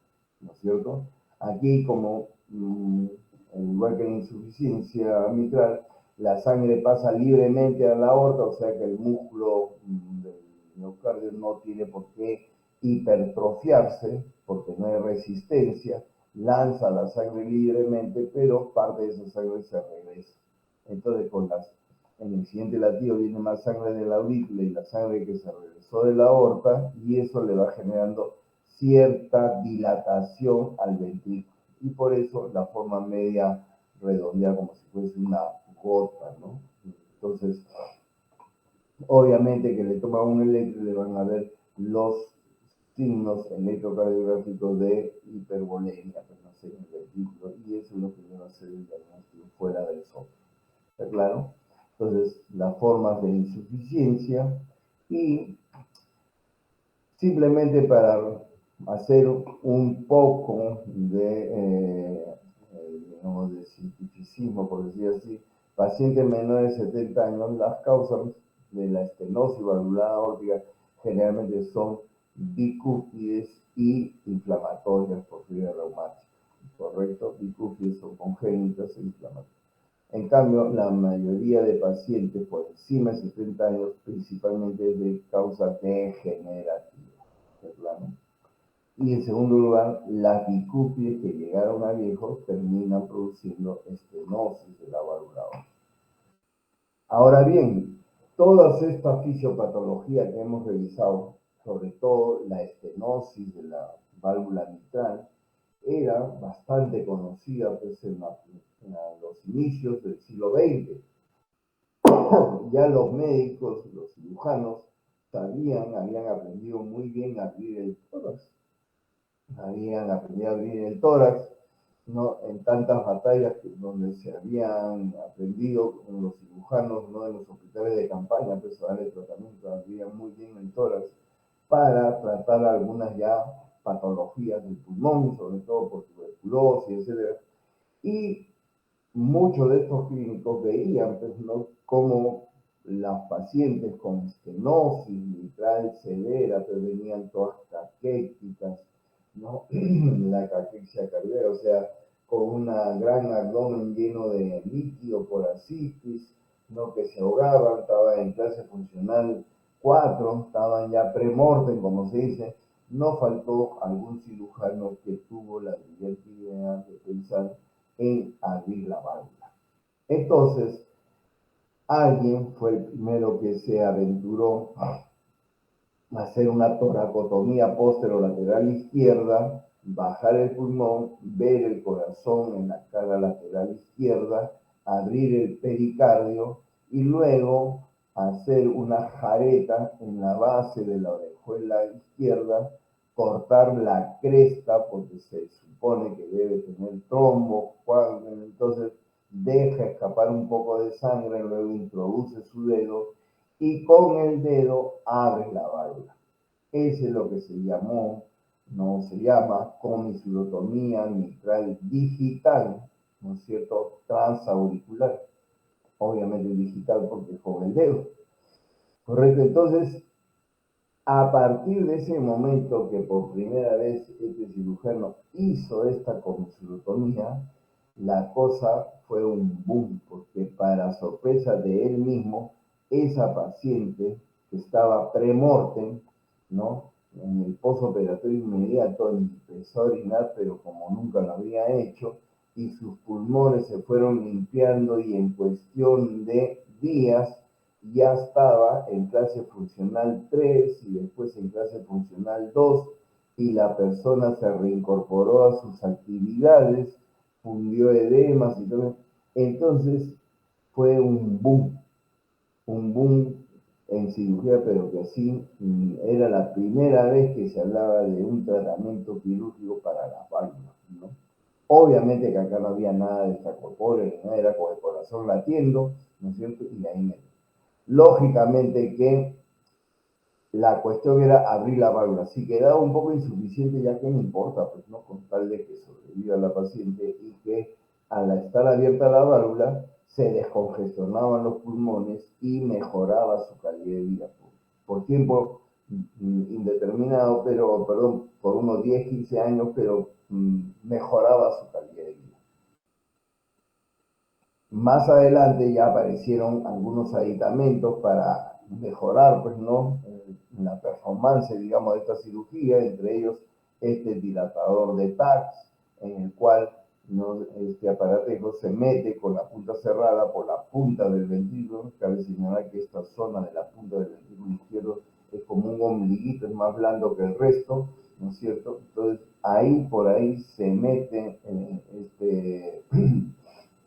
¿no es cierto? Aquí, como igual que la insuficiencia mitral, la sangre pasa libremente a la aorta, o sea que el músculo del miocardio no tiene por qué hipertrofiarse, porque no hay resistencia, lanza la sangre libremente, pero parte de esa sangre se regresa. Entonces, en el siguiente latido viene más sangre de la aurícula y la sangre que se regresó de la aorta, y eso le va generando cierta dilatación al ventrículo. Y por eso la forma media redondeada como si fuese una gota, ¿no? Entonces, obviamente que le toman un electro y le van a ver los signos electrocardiográficos de hipervolemia, pues no sé, en el ventrículo, y eso es lo que va a hacer el diagnóstico fuera del soplo. ¿Está claro? Entonces, las formas de insuficiencia y simplemente para hacer un poco digamos, de cientificismo, por decir así, pacientes menores de 70 años, las causas de la estenosis valvular aórtica generalmente son bicúspides y inflamatorias por fibra reumática, ¿correcto? Bicúspides son congénitas e inflamatorias. En cambio, la mayoría de pacientes por encima de 70 años, principalmente es de causa degenerativa, ¿verdad? Y en segundo lugar, las bicúspides que llegaron a viejos terminan produciendo estenosis de la válvula aórtica. Ahora bien, todas estas fisiopatologías que hemos revisado, sobre todo la estenosis de la válvula mitral, era bastante conocida pues, en los inicios del siglo XX. Ya los médicos, los cirujanos, habían aprendido muy bien a abrir el tórax. Habían aprendido a abrir el tórax, ¿no? En tantas batallas donde se habían aprendido los cirujanos, ¿no? En los hospitales de campaña, pues a darle tratamiento, abrían muy bien el tórax para tratar algunas ya patologías del pulmón, sobre todo por tuberculosis, etc. Y muchos de estos clínicos veían, pues, ¿no? Cómo las pacientes con estenosis mitral severa, pues venían todas caquéticas, ¿no? La caquexia cardíaca, o sea, con un gran abdomen lleno de líquido por ascitis, ¿no? Que se ahogaban, estaban en clase funcional 4, estaban ya premortem, como se dice. No faltó algún cirujano que tuvo la brillante idea de pensar en abrir la válvula. Entonces, alguien fue el primero que se aventuró a hacer una toracotomía posterolateral izquierda, bajar el pulmón, ver el corazón en la cara lateral izquierda, abrir el pericardio y luego hacer una jareta en la base de la orejuela izquierda, cortar la cresta porque se supone que debe tener trombo, entonces deja escapar un poco de sangre, luego introduce su dedo y con el dedo abre la válvula. Ese es lo que se llamó, no se llama comisurotomía mitral digital, ¿no es cierto? Transauricular. Obviamente digital porque es con el dedo. Correcto, entonces, a partir de ese momento que por primera vez este cirujano hizo esta comisurotomía, la cosa fue un boom, porque para sorpresa de él mismo, esa paciente que estaba premortem, ¿no? En el postoperatorio inmediato empezó a orinar, pero como nunca lo había hecho, y sus pulmones se fueron limpiando y en cuestión de días ya estaba en clase funcional 3 y después en clase funcional 2 y la persona se reincorporó a sus actividades, fundió edemas y todo. Entonces fue un boom en cirugía, pero que así era la primera vez que se hablaba de un tratamiento quirúrgico para las válvulas, ¿no? Obviamente que acá no había nada de sacropore, ¿no? Era con el corazón latiendo, ¿no es cierto? Y ahí me... Lógicamente que la cuestión era abrir la válvula. Si quedaba un poco insuficiente, ya que no importa, pues no, con tal de que sobreviva la paciente y que al estar abierta la válvula se descongestionaban los pulmones y mejoraba su calidad de vida por tiempo indeterminado, pero, perdón, por unos 10, 15 años, pero mejoraba su calidad de vida. Más adelante ya aparecieron algunos aditamentos para mejorar, pues, ¿no? La performance, digamos, de esta cirugía, entre ellos este dilatador de TACS, en el cual, ¿no? Este aparatejo se mete con la punta cerrada por la punta del ventrículo. Cabe señalar que esta zona de la punta del ventrículo izquierdo es como un ombliguito, es más blando que el resto, ¿no es cierto? Entonces, ahí por ahí se mete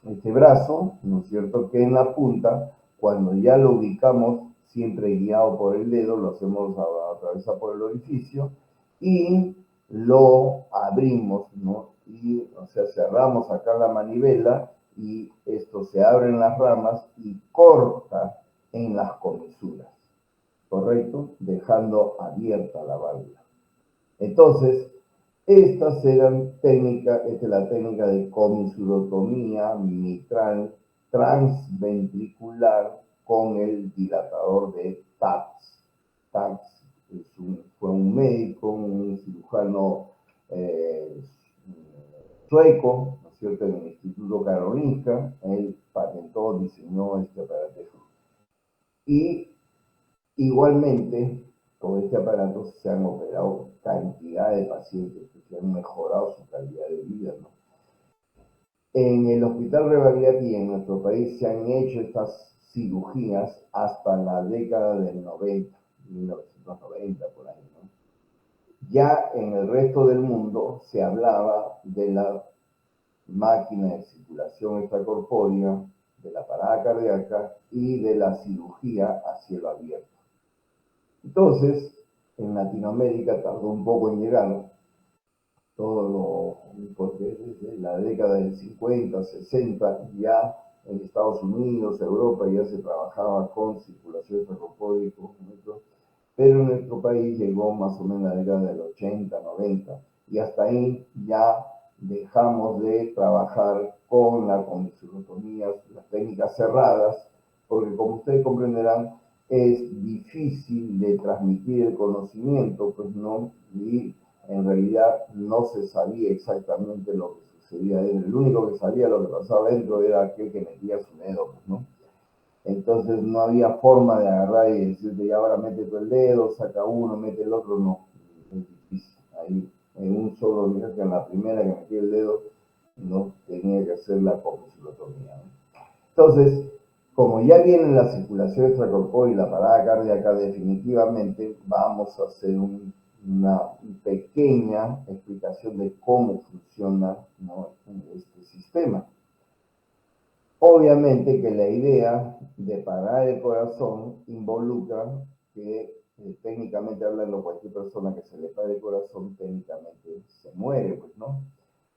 este brazo, ¿no es cierto?, que en la punta, cuando ya lo ubicamos, siempre guiado por el dedo, lo hacemos atravesar por el orificio y lo abrimos, ¿no? Y, o sea, cerramos acá la manivela y esto se abre en las ramas y corta en las comisuras, ¿correcto? Dejando abierta la válvula. Entonces, estas eran técnicas, esta es la técnica de comisurotomía mitral transventricular con el dilatador de TAPS. TAPS fue un médico, un cirujano sueco, ¿no es cierto?, en el Instituto Karolinska. Él patentó, diseñó este aparato. Y igualmente, con este aparato se han operado cantidad de pacientes que han mejorado su calidad de vida, ¿no? En el Hospital Revalidati en nuestro país se han hecho estas cirugías hasta la década del 90, 1990 por ahí, ¿no? Ya en el resto del mundo se hablaba de la máquina de circulación extracorpórea, de la parada cardíaca y de la cirugía a cielo abierto. Entonces, en Latinoamérica tardó un poco en llegar, porque desde la década del 50, 60, ya en Estados Unidos, Europa, ya se trabajaba con circulación extracorpórea, pero en nuestro país llegó más o menos la década del 80, 90, y hasta ahí ya dejamos de trabajar con la comisurilotomía, las técnicas cerradas, porque como ustedes comprenderán, es difícil de transmitir el conocimiento, pues no, y en realidad no se sabía exactamente lo que sucedía dentro. El único que sabía lo que pasaba dentro era aquel que metía su dedo, pues, ¿no? Entonces no había forma de agarrar y decirte, ya ahora mete tú el dedo, saca uno, mete el otro, no. Es difícil. Ahí, en un solo día, que en la primera que metí el dedo, no tenía que hacer la comisurilotomía, ¿no? Entonces, como ya viene la circulación extracorpórea y la parada cardíaca, definitivamente vamos a hacer una pequeña explicación de cómo funciona, ¿no?, este sistema. Obviamente que la idea de parar el corazón involucra que, técnicamente hablando, cualquier persona que se le pare el corazón, técnicamente se muere, pues, ¿no?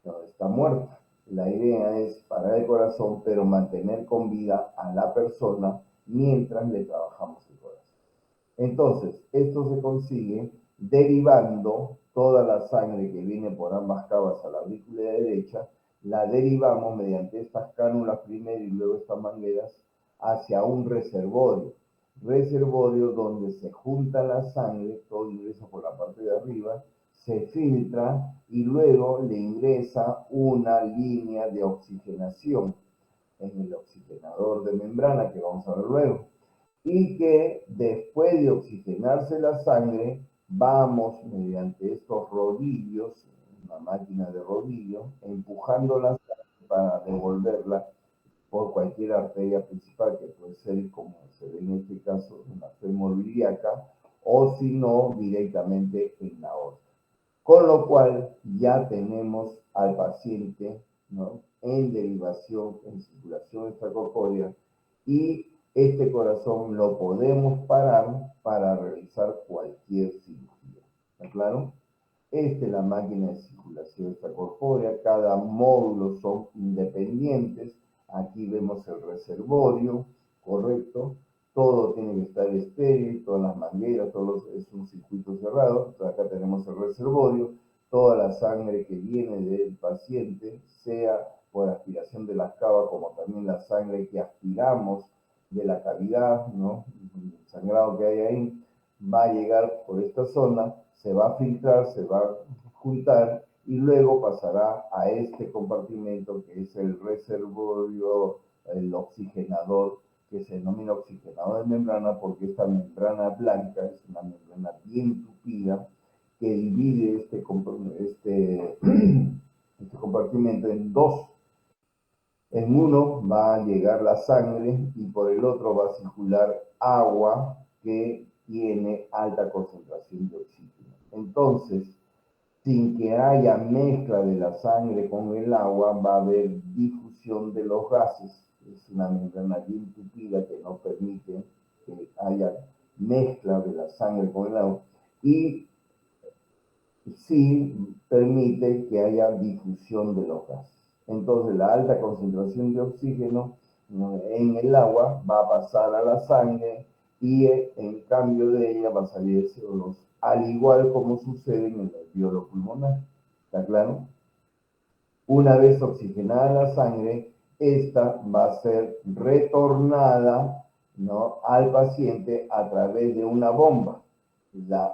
No, está muerta. La idea es parar el corazón, pero mantener con vida a la persona mientras le trabajamos el corazón. Entonces, esto se consigue derivando toda la sangre que viene por ambas cavas a la aurícula derecha, la derivamos mediante estas cánulas primero y luego estas mangueras hacia un reservorio donde se junta la sangre, todo ingresa por la parte de arriba, se filtra y luego le ingresa una línea de oxigenación en el oxigenador de membrana que vamos a ver luego, y que después de oxigenarse la sangre, vamos mediante estos rodillos, una máquina de rodillos, empujando la sangre para devolverla por cualquier arteria principal, que puede ser, como se ve en este caso, una fémur ilíaca, o si no, directamente en la aorta. Con lo cual ya tenemos al paciente, ¿no?, en derivación, en circulación extracorpórea, y este corazón lo podemos parar para realizar cualquier cirugía. ¿Está claro? Esta es la máquina de circulación extracorpórea. Cada módulo son independientes. Aquí vemos el reservorio, ¿correcto? Todo tiene que estar estéril, todas las mangueras, es un circuito cerrado. Entonces acá tenemos el reservorio, toda la sangre que viene del paciente, sea por aspiración de las cavas, como también la sangre que aspiramos de la cavidad, ¿no?, el sangrado que hay ahí, va a llegar por esta zona, se va a filtrar, se va a juntar y luego pasará a este compartimento que es el reservorio, el oxigenador, que se denomina oxigenador de membrana porque esta membrana blanca es una membrana bien tupida que divide este compartimento en dos. En uno va a llegar la sangre y por el otro va a circular agua que tiene alta concentración de oxígeno. Entonces, sin que haya mezcla de la sangre con el agua, va a haber difusión de los gases. Es una membrana bien tupida que no permite que haya mezcla de la sangre con el agua y sí permite que haya difusión de los gases. Entonces, la alta concentración de oxígeno en el agua va a pasar a la sangre y en cambio de ella va a salir CO2, al igual como sucede en el alveolo pulmonar. ¿Está claro? Una vez oxigenada la sangre, esta va a ser retornada ¿no?, al paciente a través de una bomba. La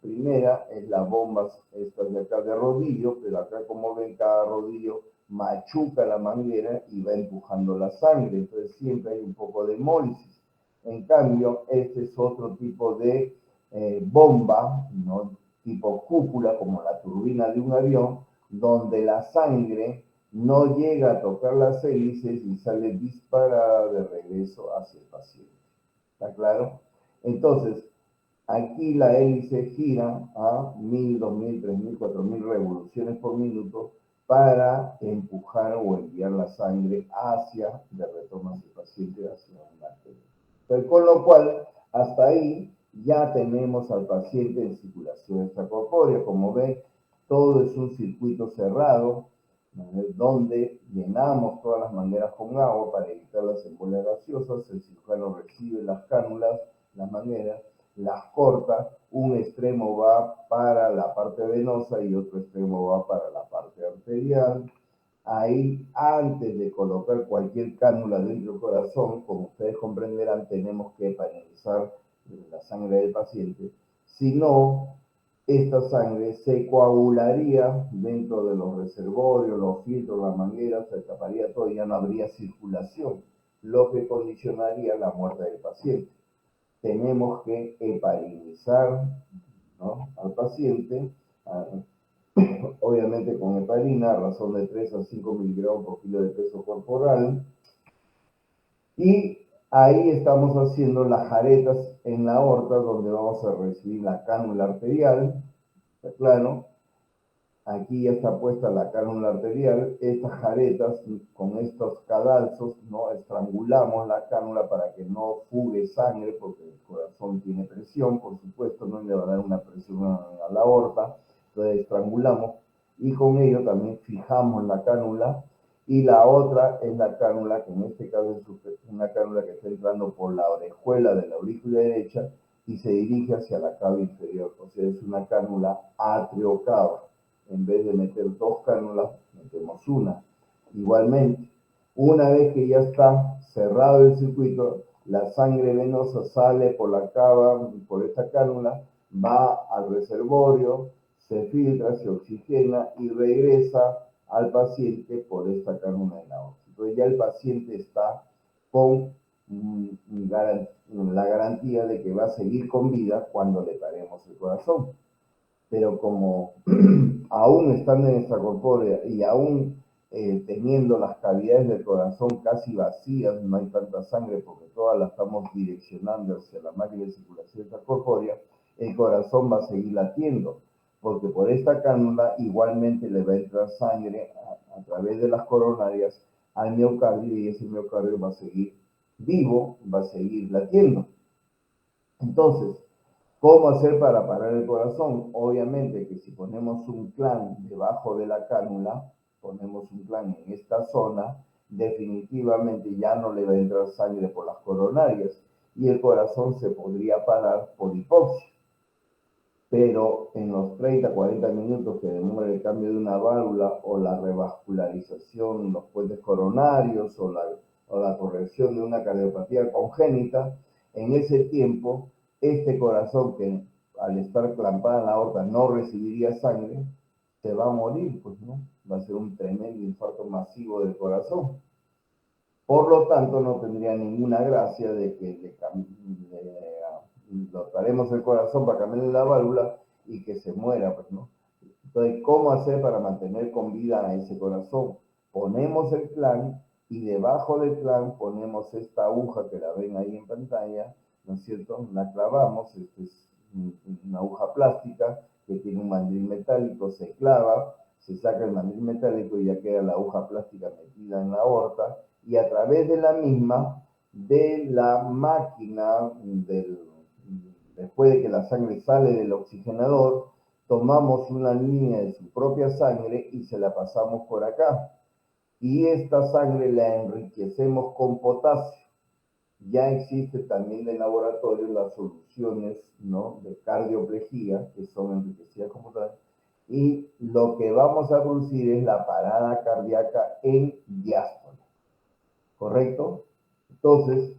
primera es la bomba, esta de acá de rodillo, pero acá como ven cada rodillo machuca la manguera y va empujando la sangre, entonces siempre hay un poco de hemólisis. En cambio, este es otro tipo de bomba, ¿no?, tipo cúpula, como la turbina de un avión, donde la sangre no llega a tocar las hélices y sale disparada de regreso hacia el paciente. ¿Está claro? Entonces, aquí la hélice gira a 1000, 2000, 3000, 4000 revoluciones por minuto para empujar o enviar la sangre hacia, de retorno hacia el paciente, hacia una arteria. Pero con lo cual, hasta ahí ya tenemos al paciente en circulación extracorpórea. Como ven, todo es un circuito cerrado, ¿no?, donde llenamos todas las mangueras con agua para evitar las embolias gaseosas. El cirujano recibe las cánulas, las mangueras, las corta, un extremo va para la parte venosa y otro extremo va para la parte arterial. Ahí, antes de colocar cualquier cánula dentro del corazón, como ustedes comprenderán, tenemos que heparinizar la sangre del paciente. Si no, esta sangre se coagularía dentro de los reservorios, los filtros, las mangueras, se taparía todo y ya no habría circulación, lo que condicionaría la muerte del paciente. Tenemos que heparinizar, ¿no?, al paciente, obviamente con heparina, a razón de 3 a 5 miligramos por kilo de peso corporal. Y ahí estamos haciendo las jaretas en la aorta, donde vamos a recibir la cánula arterial. ¿Está claro? Aquí ya está puesta la cánula arterial. Estas jaretas, con estos cadalzos, ¿no?, estrangulamos la cánula para que no fugue sangre, porque el corazón tiene presión, por supuesto, no le va a dar una presión a la aorta. Entonces estrangulamos y con ello también fijamos la cánula. Y la otra es la cánula, que en este caso es una cánula que está entrando por la orejuela de la aurícula derecha y se dirige hacia la cava inferior. O sea, es una cánula atriocava. En vez de meter dos cánulas, metemos una. Igualmente, una vez que ya está cerrado el circuito, la sangre venosa sale por la cava, por esta cánula, va al reservorio, se filtra, se oxigena y regresa al paciente por esta cánula de la aorta. Entonces ya el paciente está con la garantía de que va a seguir con vida cuando le paremos el corazón. Pero como aún estando en extracorpórea y aún teniendo las cavidades del corazón casi vacías, no hay tanta sangre porque toda la estamos direccionando hacia la máquina de circulación extracorpórea, el corazón va a seguir latiendo, porque por esta cánula igualmente le va a entrar sangre a través de las coronarias al miocardio y ese miocardio va a seguir vivo, va a seguir latiendo. Entonces, ¿cómo hacer para parar el corazón? Obviamente que si ponemos un clamp debajo de la cánula, ponemos un clamp en esta zona, definitivamente ya no le va a entrar sangre por las coronarias y el corazón se podría parar por hipoxia. Pero en los 30, 40 minutos que demora el cambio de una válvula o la revascularización, los puentes coronarios o la corrección de una cardiopatía congénita, en ese tiempo, este corazón que al estar clampada en la aorta no recibiría sangre, se va a morir, pues, ¿no? Va a ser un tremendo infarto masivo del corazón. Por lo tanto, no tendría ninguna gracia de que lo paremos el corazón para cambiarle la válvula y que se muera, pues, ¿no? Entonces, ¿cómo hacer para mantener con vida a ese corazón? Ponemos el clamp y debajo del clamp ponemos esta aguja que la ven ahí en pantalla, ¿no es cierto? La clavamos, esta es una aguja plástica que tiene un mandril metálico, se clava, se saca el mandril metálico y ya queda la aguja plástica metida en la aorta y a través de la misma, de la máquina, después de que la sangre sale del oxigenador, tomamos una línea de su propia sangre y se la pasamos por acá. Y esta sangre la enriquecemos con potasio. Ya existe también en laboratorio las soluciones, ¿no?, de cardioplejía, que son enriquecidas con potasio. Y lo que vamos a producir es la parada cardíaca en diástole. ¿Correcto? Entonces,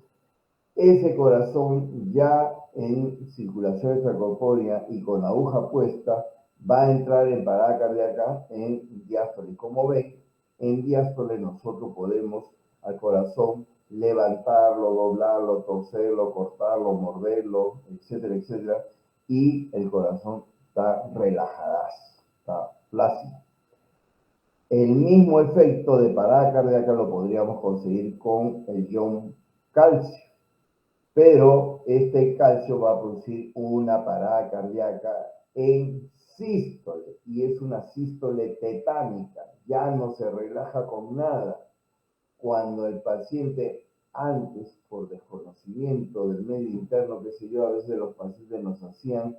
ese corazón ya en circulación extracorpórea y con aguja puesta va a entrar en parada cardíaca en diástole. Como ven, en diástole nosotros podemos al corazón levantarlo, doblarlo, torcerlo, cortarlo, morderlo, etcétera, etcétera, y el corazón está relajado, está plácido. El mismo efecto de parada cardíaca lo podríamos conseguir con el ion calcio, pero este calcio va a producir una parada cardíaca en sístole, y es una sístole tetánica, ya no se relaja con nada. Cuando el paciente antes, por desconocimiento del medio interno, qué sé yo, a veces los pacientes nos hacían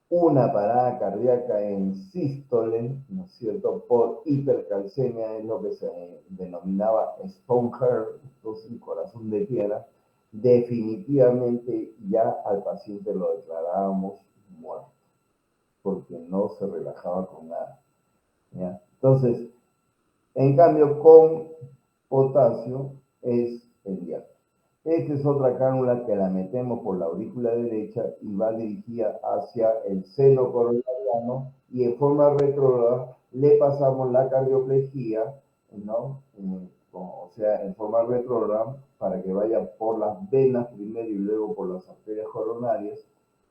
una parada cardíaca en sístole, ¿no es cierto?, por hipercalcemia, es lo que se denominaba stone heart, entonces el corazón de piedra. Definitivamente ya al paciente lo declarábamos muerto, porque no se relajaba con nada, ¿ya? Entonces, en cambio, con potasio es el diálogo. Esta es otra cánula que la metemos por la aurícula derecha y va dirigida hacia el seno coronariano, y en forma retrógrada le pasamos la cardioplejía, ¿no? O sea, en forma retrógrada para que vaya por las venas primero y luego por las arterias coronarias,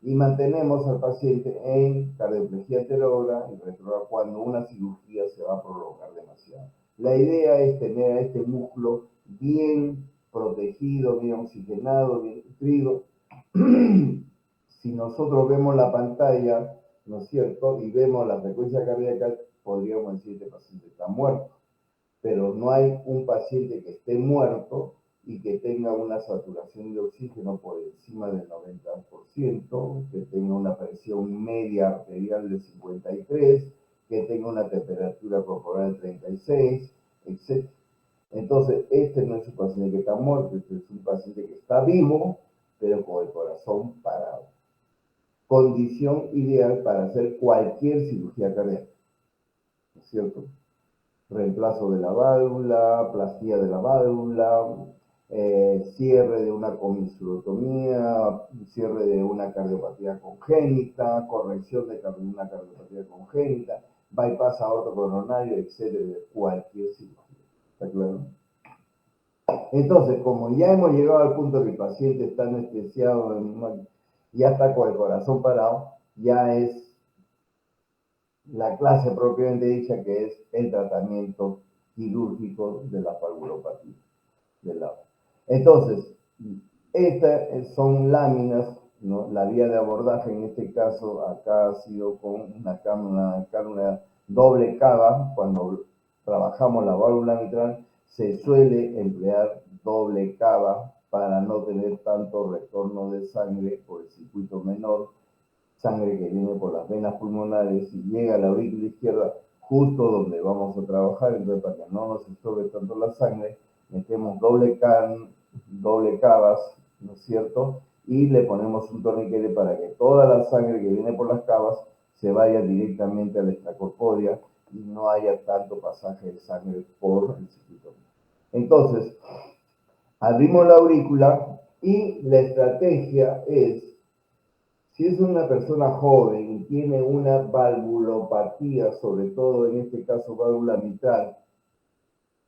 y mantenemos al paciente en cardioplejía heterógrada y retrógrada cuando una cirugía se va a prolongar demasiado. La idea es tener a este músculo bien protegido, bien oxigenado, bien nutrido. Si nosotros vemos la pantalla, ¿no es cierto?, y vemos la frecuencia cardíaca, podríamos decir que el paciente está muerto, pero no hay un paciente que esté muerto y que tenga una saturación de oxígeno por encima del 90%, que tenga una presión media arterial de 53, que tenga una temperatura corporal de 36, etc. Entonces, este no es un paciente que está muerto, este es un paciente que está vivo, pero con el corazón parado. Condición ideal para hacer cualquier cirugía cardíaca, ¿no es cierto? Reemplazo de la válvula, plastía de la válvula, cierre de una comisurotomía, cierre de una cardiopatía congénita, corrección de una cardiopatía congénita, bypass aortocoronario, etcétera, cualquier cirugía. ¿Está claro? Entonces, como ya hemos llegado al punto que el paciente está anestesiado, ya está con el corazón parado, ya es la clase propiamente dicha, que es el tratamiento quirúrgico de la valvulopatía del lado. Entonces, estas son láminas, ¿no? La vía de abordaje en este caso acá ha sido con una cánula doble cava. Cuando trabajamos la válvula mitral se suele emplear doble cava para no tener tanto retorno de sangre por el circuito menor, sangre que viene por las venas pulmonares y llega a la aurícula izquierda, justo donde vamos a trabajar. Entonces, para que no nos absorbe tanto la sangre, metemos doble cavas, ¿no es cierto? Y le ponemos un torniquete para que toda la sangre que viene por las cavas se vaya directamente a la extracorpórea y no haya tanto pasaje de sangre por el circuito. Entonces, abrimos la aurícula y la estrategia es, si es una persona joven y tiene una valvulopatía, sobre todo en este caso válvula mitral,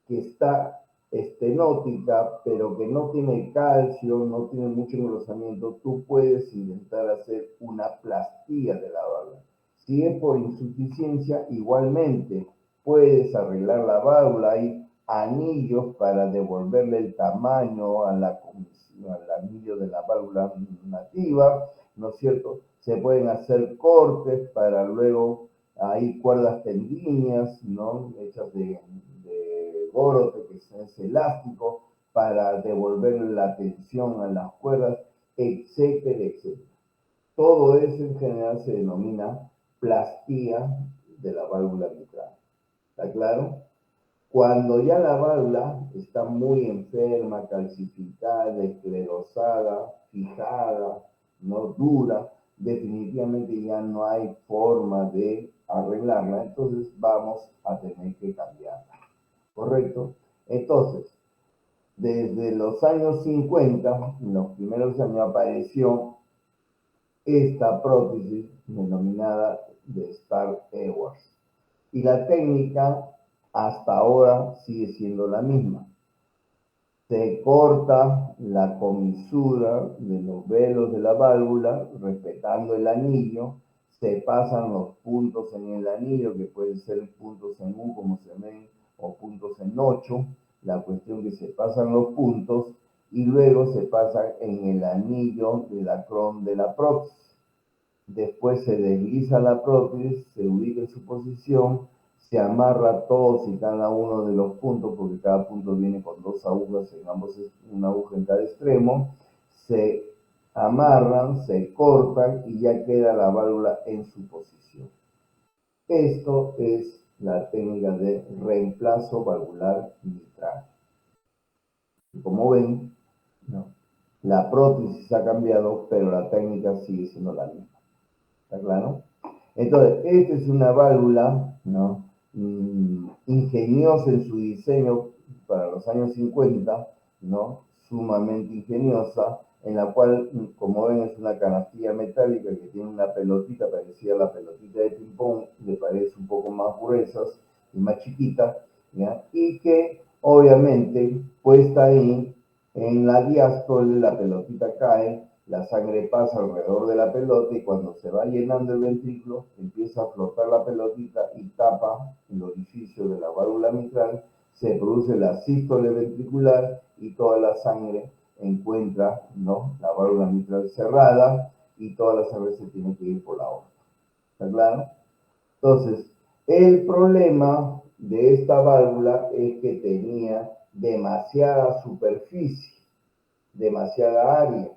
que está estenótica, pero que no tiene calcio, no tiene mucho engrosamiento, tú puedes intentar hacer una plastía de la válvula. Si es por insuficiencia, igualmente puedes arreglar la válvula. Hay anillos para devolverle el tamaño al anillo de la válvula nativa, ¿no es cierto? Se pueden hacer cortes para luego, hay cuerdas tendíneas, ¿no?, hechas de borote, que es elástico, para devolverle la tensión a las cuerdas, etcétera, etcétera. Todo eso en general se denomina plastía de la válvula mitral. ¿Está claro? Cuando ya la válvula está muy enferma, calcificada, esclerosada, fijada, no dura, definitivamente ya no hay forma de arreglarla, entonces vamos a tener que cambiarla. ¿Correcto? Entonces, Desde los años 50, en los primeros años, apareció esta prótesis denominada de Starr-Edwards. Y la técnica hasta ahora sigue siendo la misma. Se corta la comisura de los velos de la válvula, respetando el anillo, se pasan los puntos en el anillo, que pueden ser puntos en U, como se ven, o puntos en 8. La cuestión que se pasan los puntos y luego se pasan en el anillo de la cron de la prótesis. Después se desliza la prótesis, se ubica en su posición, se amarra todos y cada uno de los puntos, porque cada punto viene con dos agujas, en ambos, una aguja en cada extremo, se amarran, se cortan y ya queda la válvula en su posición. Esto es la técnica de reemplazo valvular mitral. Como ven, ¿no? La prótesis ha cambiado, pero la técnica sigue siendo la misma. ¿Está claro? Entonces, esta es una válvula, ¿no? Ingeniosa en su diseño para los años 50, ¿no? Sumamente ingeniosa, en la cual, como ven, es una canastilla metálica que tiene una pelotita parecida a la pelotita de ping-pong, de paredes un poco más gruesas y más chiquitas, ¿ya? Y que obviamente puesta ahí en la diástole, la pelotita cae, la sangre pasa alrededor de la pelota y cuando se va llenando el ventrículo empieza a flotar la pelotita y tapa el orificio de la válvula mitral, se produce la sístole ventricular y toda la sangre encuentra, ¿no?, la válvula mitral cerrada y toda la sangre se tiene que ir por la aorta. ¿Está claro? Entonces, el problema de esta válvula es que tenía demasiada superficie, demasiada área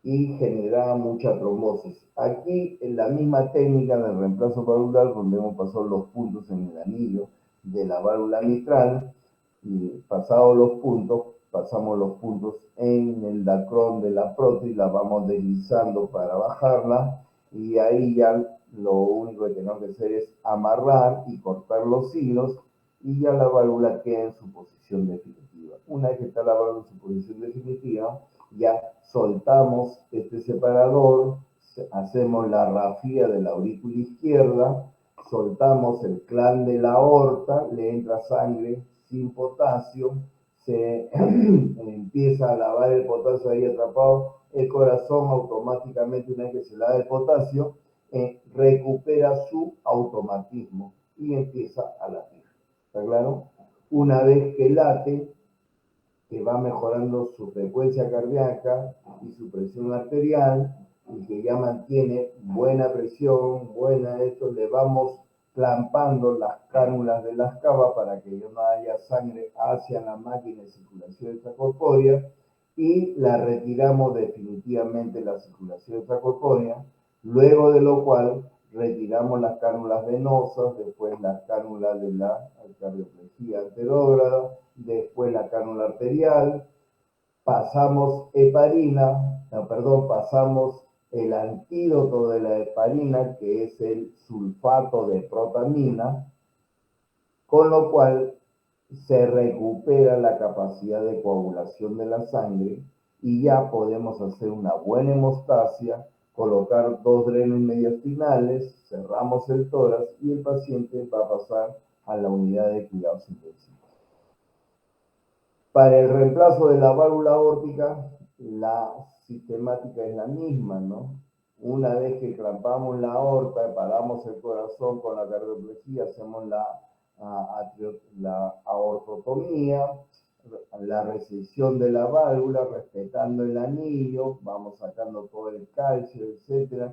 y generaba mucha trombosis. Aquí, en la misma técnica de reemplazo valvular, donde hemos pasado los puntos en el anillo de la válvula mitral, y pasados los puntos, pasamos los puntos en el dacrón de la prótesis, la vamos deslizando para bajarla, y ahí ya lo único que tenemos que hacer es amarrar y cortar los hilos, y ya la válvula queda en su posición definitiva. Una vez que está la válvula en su posición definitiva, ya soltamos este separador, hacemos la rafía de la aurícula izquierda, soltamos el clan de la aorta, le entra sangre sin potasio, se empieza a lavar el potasio ahí atrapado, el corazón automáticamente, una vez que se lava el potasio, recupera su automatismo y empieza a latir. ¿Está claro? Una vez que late, que va mejorando su frecuencia cardíaca y su presión arterial, y que ya mantiene buena presión, buena esto, le vamos clampando las cánulas de las cavas para que no haya sangre hacia la máquina de circulación extracorpórea y la retiramos definitivamente la circulación extracorpórea, luego de lo cual retiramos las cánulas venosas, después las cánulas de la cardioplejía anterógrada, después la cánula arterial, pasamos pasamos el antídoto de la heparina, que es el sulfato de protamina, con lo cual se recupera la capacidad de coagulación de la sangre y ya podemos hacer una buena hemostasia, colocar dos drenes mediastinales, cerramos el tórax y el paciente va a pasar a la unidad de cuidados intensivos. Para el reemplazo de la válvula aórtica, la sistemática es la misma, ¿no? Una vez que clampamos la aorta, paramos el corazón con la cardioplejía, hacemos la aortotomía, la resección de la válvula, respetando el anillo, vamos sacando todo el calcio, etc.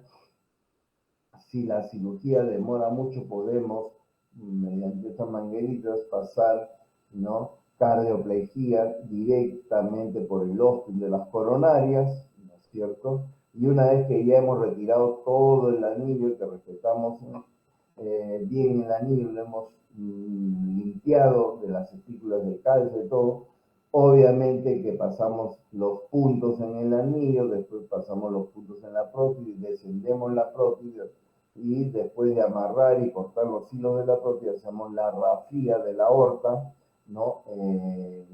Si la cirugía demora mucho, podemos, mediante estas mangueritas, pasar, ¿no?, cardioplejía directamente por el ósculo de las coronarias, ¿no es cierto? Y una vez que ya hemos retirado todo el anillo y que respetamos bien el anillo, lo hemos limpiado de las estípulas del calcio y todo, obviamente que pasamos los puntos en el anillo, después pasamos los puntos en la prótesis, descendemos la prótesis y después de amarrar y cortar los hilos de la prótesis hacemos la rafía de la aorta, ¿no?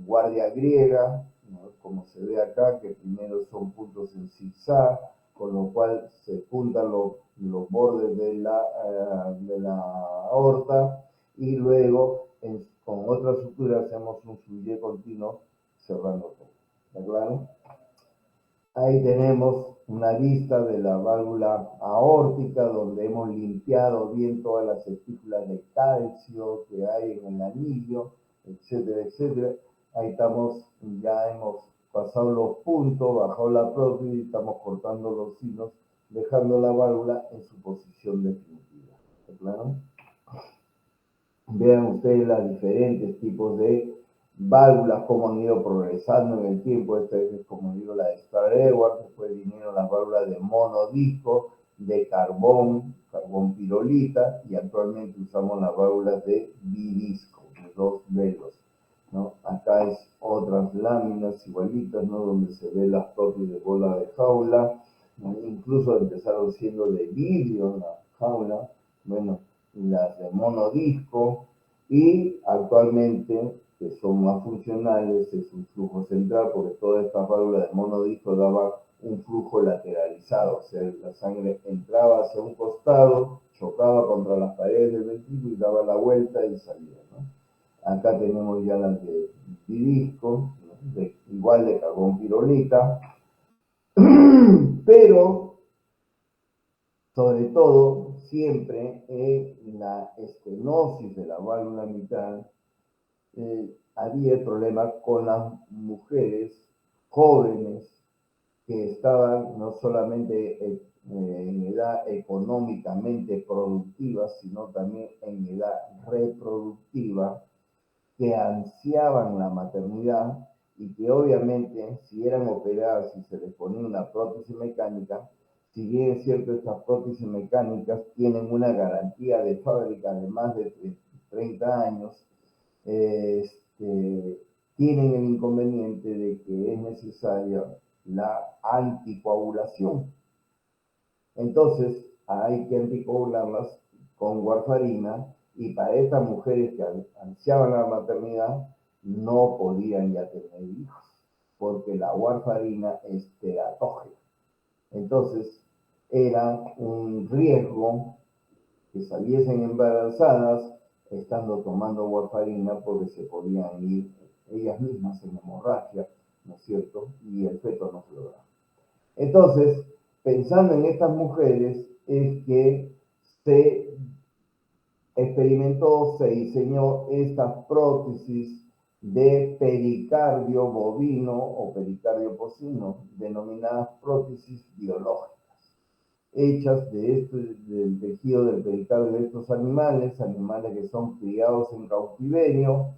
Guardia griega, ¿no? Como se ve acá, que primero son puntos en zigzag, con lo cual se juntan los bordes de la aorta y luego con otra sutura hacemos un fluye continuo cerrando todo. ¿Está claro? Ahí tenemos una vista de la válvula aórtica donde hemos limpiado bien todas las estípulas de calcio que hay en el anillo, etcétera, etcétera. Ahí estamos, ya hemos pasado los puntos, bajado la prótesis, estamos cortando los hilos, dejando la válvula en su posición definitiva. ¿Está claro? Vean ustedes los diferentes tipos de válvulas, cómo han ido progresando en el tiempo. Esta es como digo la de Star Edward, después vinieron las válvulas de monodisco, de carbón pirolita, y actualmente usamos las válvulas de bidisco, de 2 velos, ¿no? Acá es otras láminas igualitas, ¿no? Donde se ve las prótesis de bola de jaula, ¿no? Incluso empezaron siendo de vidrio en la jaula, bueno, las de monodisco, y actualmente, que son más funcionales, es un flujo central, porque todas estas válvulas de monodisco daban un flujo lateralizado, o sea, la sangre entraba hacia un costado, chocaba contra las paredes del ventrículo y daba la vuelta y salía, ¿no? Acá tenemos ya las de bidisco, ¿no? Igual de carbón pirolita, pero sobre todo siempre en la estenosis de la válvula mitral había el problema con las mujeres jóvenes que estaban no solamente en edad económicamente productiva, sino también en edad reproductiva, que ansiaban la maternidad y que obviamente si eran operadas y se les ponía una prótesis mecánica, si bien es cierto, estas prótesis mecánicas tienen una garantía de fábrica de más de 30 años, tienen el inconveniente de que es necesaria la anticoagulación. Entonces, hay que anticoagularlas con warfarina y para estas mujeres que ansiaban la maternidad no podían ya tener hijos porque la warfarina es teratógena. Entonces, era un riesgo que saliesen embarazadas estando tomando warfarina porque se podían ir ellas mismas en hemorragia, ¿no es cierto? Y el feto no se lograba. Entonces, pensando en estas mujeres, es que se experimentó, se diseñó estas prótesis de pericardio bovino o pericardio porcino, denominadas prótesis biológicas, hechas del tejido del pericardio de estos animales, animales que son criados en cautiverio,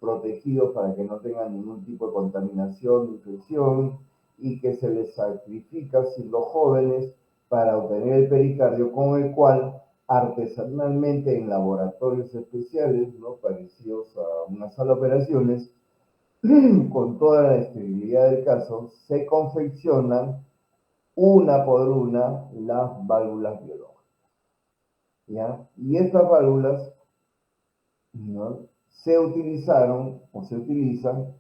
protegidos para que no tengan ningún tipo de contaminación, infección, y que se les sacrifica siendo jóvenes para obtener el pericardio, con el cual artesanalmente en laboratorios especiales, ¿no? Parecidos a una sala de operaciones, con toda la esterilidad del caso, se confeccionan una por una las válvulas biológicas, ¿ya? Y estas válvulas, ¿no? Se utilizaron o se utilizan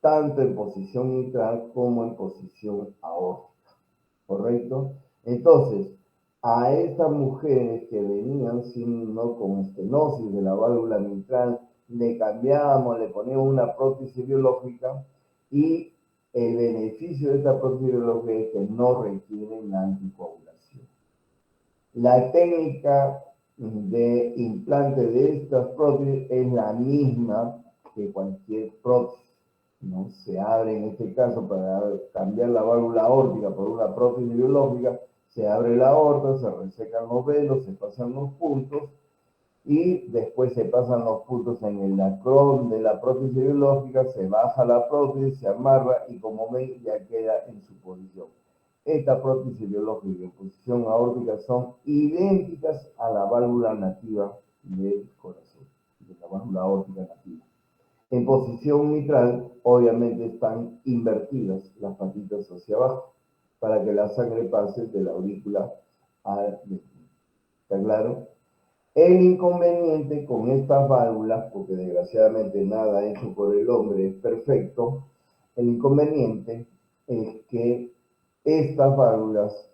tanto en posición mitral como en posición aórtica, ¿correcto? Entonces, a estas mujeres que venían sin, ¿no? con estenosis de la válvula mitral, le cambiábamos, le poníamos una prótesis biológica y el beneficio de esta prótesis biológica es que no requieren la anticoagulación. La técnica de implante de estas prótesis es la misma que cualquier prótesis, ¿no? Se abre en este caso para cambiar la válvula aórtica por una prótesis biológica, se abre la aorta, se resecan los velos, se pasan los puntos y después se pasan los puntos en el lacrón de la prótesis biológica, se baja la prótesis, se amarra y como ven ya queda en su posición. Esta prótesis biológica en posición aórtica son idénticas a la válvula nativa del corazón, de la válvula aórtica nativa. En posición mitral, obviamente están invertidas las patitas hacia abajo para que la sangre pase de la aurícula al ventrículo. ¿Está claro? El inconveniente con estas válvulas, porque desgraciadamente nada hecho por el hombre es perfecto, el inconveniente es que estas válvulas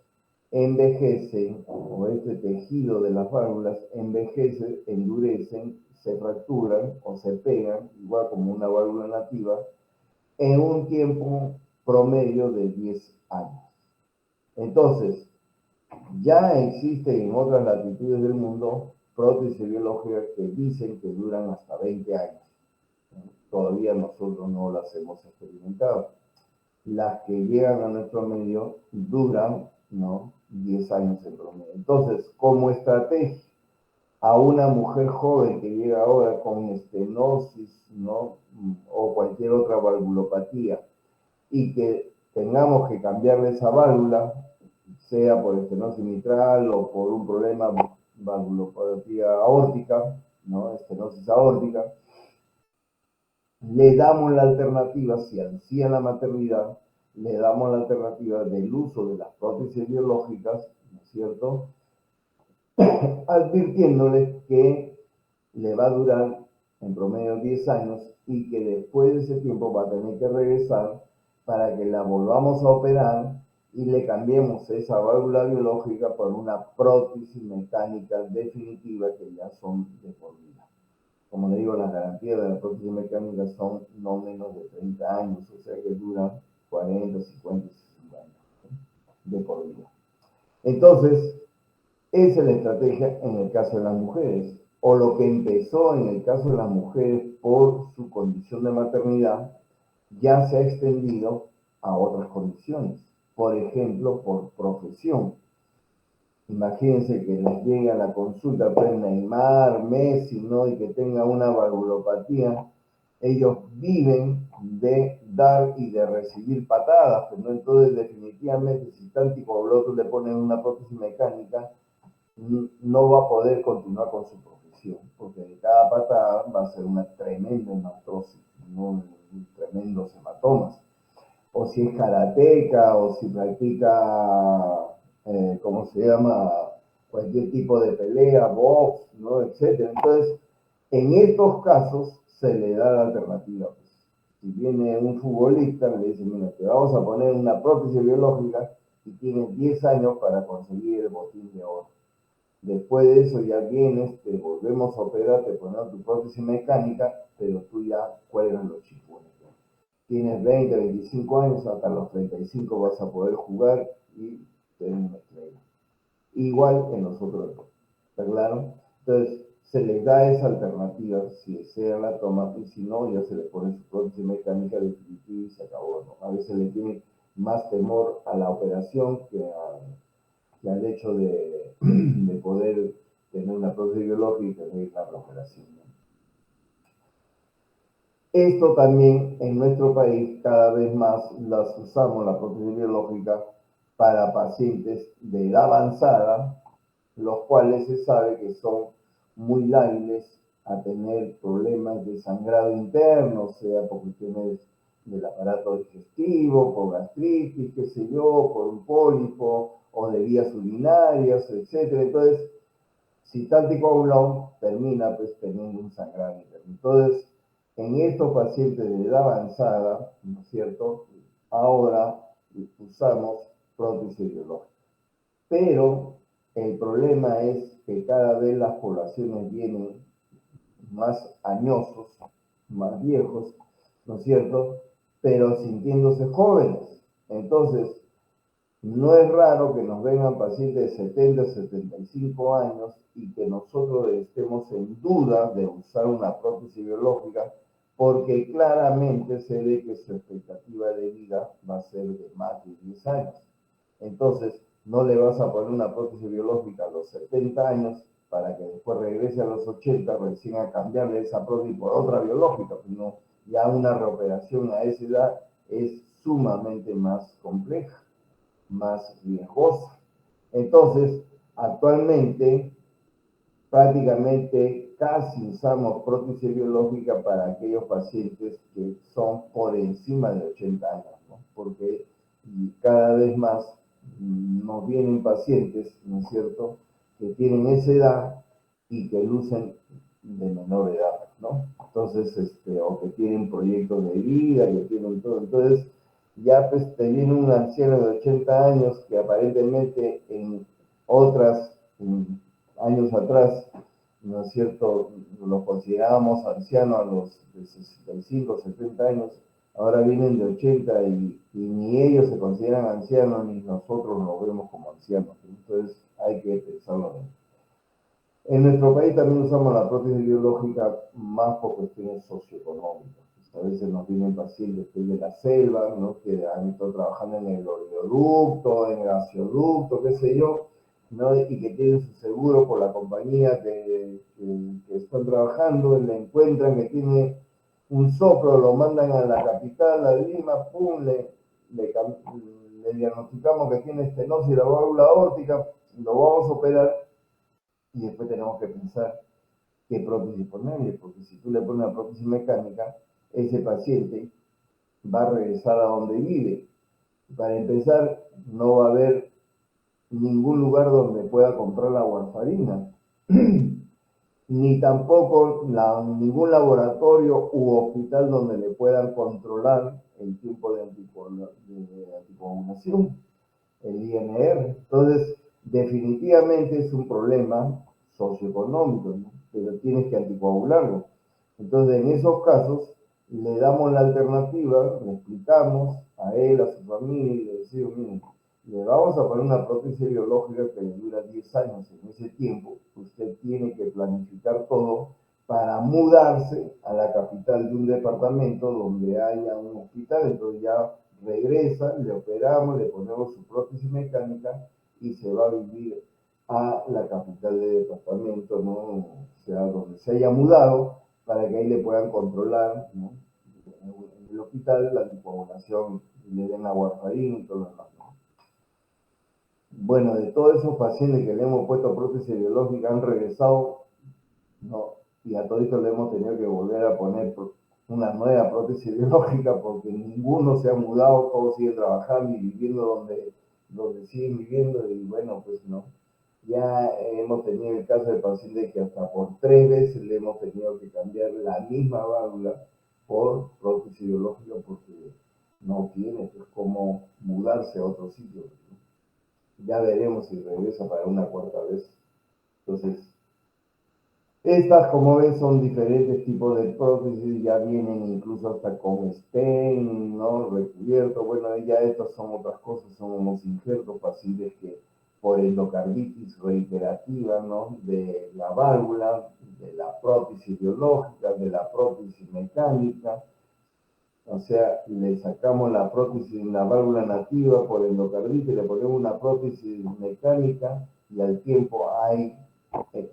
envejecen, o este tejido de las válvulas envejece, endurecen, se fracturan o se pegan, igual como una válvula nativa, en un tiempo promedio de 10 años. Entonces, ya existen en otras latitudes del mundo prótesis biológicas que dicen que duran hasta 20 años. Todavía nosotros no las hemos experimentado. Las que llegan a nuestro medio duran, ¿no?, 10 años en promedio. Entonces, como estrategia a una mujer joven que llega ahora con estenosis, ¿no?, o cualquier otra valvulopatía, y que tengamos que cambiarle esa válvula, sea por estenosis mitral o por un problema valvulopatía aórtica, ¿no?, estenosis aórtica, le damos la alternativa, si ansía la maternidad, le damos la alternativa del uso de las prótesis biológicas, ¿no es cierto?, advirtiéndole que le va a durar en promedio 10 años y que después de ese tiempo va a tener que regresar para que la volvamos a operar y le cambiemos esa válvula biológica por una prótesis mecánica definitiva que ya son de por vida. Como le digo, las garantías de la prótesis mecánica son no menos de 30 años, o sea que duran 40, 50, 60 años, ¿no?, de por vida. Entonces, esa es la estrategia en el caso de las mujeres, o lo que empezó en el caso de las mujeres por su condición de maternidad, ya se ha extendido a otras condiciones, por ejemplo, por profesión. Imagínense que les llegue a la consulta pues Neymar, Messi, ¿no?, y que tenga una valvulopatía. Ellos viven de dar y de recibir patadas, ¿no? Entonces, definitivamente, si está anticoagulantes le ponen una prótesis mecánica, no va a poder continuar con su profesión, porque de cada patada va a ser una tremenda hematrosis, ¿no?, tremendos hematomas. O si es karateca, o si practica, ¿cómo se llama?, cualquier tipo de pelea, box, ¿no?, etcétera. Entonces, en estos casos se le da la alternativa. Pues. Si viene un futbolista, le dice, mira, te vamos a poner una prótesis biológica y tienes 10 años para conseguir el botín de oro. Después de eso ya vienes, te volvemos a operar, te ponemos tu prótesis mecánica, pero tú ya cuelgas los chipones. Tienes 20, 25 años, hasta los 35 vas a poder jugar y tener una estrella. Igual en los otros dos. ¿Está claro? Entonces, se les da esa alternativa si desean la toma, y si no, ya se le pone su prótesis mecánica definitiva y se acabó, ¿no? A veces le tienen más temor a la operación que al hecho de poder tener una prótesis biológica y tener la operación, ¿no? Esto también en nuestro país cada vez más las usamos, la prótesis biológica, para pacientes de edad avanzada, los cuales se sabe que son muy lábiles a tener problemas de sangrado interno, sea por cuestiones del aparato digestivo, por gastritis, qué sé yo, por un pólipo o de vías urinarias, etc. Entonces, si tal anticoagulón termina pues teniendo un sangrado interno. Entonces, en estos pacientes de edad avanzada, ¿no es cierto?, ahora usamos prótesis biológica. Pero el problema es que cada vez las poblaciones vienen más añosos, más viejos, ¿no es cierto?, pero sintiéndose jóvenes. Entonces, no es raro que nos vengan pacientes de 70, 75 años y que nosotros estemos en duda de usar una prótesis biológica porque claramente se ve que su expectativa de vida va a ser de más de 10 años. Entonces, no le vas a poner una prótesis biológica a los 70 años para que después regrese a los 80 recién a cambiarle esa prótesis por otra biológica, sino ya una reoperación a esa edad es sumamente más compleja, más riesgosa. Entonces, actualmente, prácticamente casi usamos prótesis biológica para aquellos pacientes que son por encima de 80 años, ¿no?, porque cada vez más nos vienen pacientes, ¿no es cierto?, que tienen esa edad y que lucen de menor edad, ¿no? Entonces, o que tienen proyectos de vida, que tienen todo. Entonces, ya pues te viene un anciano de 80 años que aparentemente en años atrás, ¿no es cierto?, lo considerábamos anciano a los de 65, 70 años, ahora vienen de 80 y ni ellos se consideran ancianos ni nosotros nos vemos como ancianos. Entonces hay que pensarlo bien. En nuestro país también usamos la prótesis biológica más por cuestiones socioeconómicas. A veces nos vienen pacientes que de la selva, ¿no?, que han estado trabajando en el oleoducto, en el gasoducto, qué sé yo, ¿no?, y que tienen su seguro por la compañía que están trabajando, y le encuentran que tiene un soplo, lo mandan a la capital, a Lima, pum, le diagnosticamos que tiene estenosis de la válvula aórtica, lo vamos a operar y después tenemos que pensar qué prótesis ponerle, porque si tú le pones una prótesis mecánica, ese paciente va a regresar a donde vive. Para empezar, no va a haber ningún lugar donde pueda comprar la warfarina, ni tampoco ningún laboratorio u hospital donde le puedan controlar el tiempo de anticoagulación, el INR. Entonces, definitivamente es un problema socioeconómico, ¿no?, pero tienes que anticoagularlo. Entonces, en esos casos, le damos la alternativa, le explicamos a él, a su familia, y le decimos, miren, le vamos a poner una prótesis biológica que le dura 10 años. En ese tiempo, usted tiene que planificar todo para mudarse a la capital de un departamento donde haya un hospital. Entonces ya regresa, le operamos, le ponemos su prótesis mecánica y se va a vivir a la capital del departamento, ¿no?, o sea, donde se haya mudado, para que ahí le puedan controlar, ¿no?, en el hospital la anticoagulación, le den la warfarina y todo lo demás, ¿no? Bueno, de todos esos pacientes que le hemos puesto prótesis biológica han regresado, ¿no?, y a todos le hemos tenido que volver a poner una nueva prótesis biológica porque ninguno se ha mudado, todos siguen trabajando y viviendo donde siguen viviendo, y bueno, pues no. Ya hemos tenido el caso de pacientes que hasta por 3 veces le hemos tenido que cambiar la misma válvula por prótesis biológica porque no tiene pues cómo mudarse a otro sitio. Ya veremos si regresa para una cuarta vez. Entonces, estas, como ven, son diferentes tipos de prótesis, ya vienen incluso hasta con stent, ¿no?, recubierto. Bueno, ya estas son otras cosas, son unos injertos, pacientes que por endocarditis reiterativa, ¿no?, de la válvula, de la prótesis biológica, de la prótesis mecánica. O sea, le sacamos la prótesis en la válvula nativa por endocarditis, le ponemos una prótesis mecánica y al tiempo hay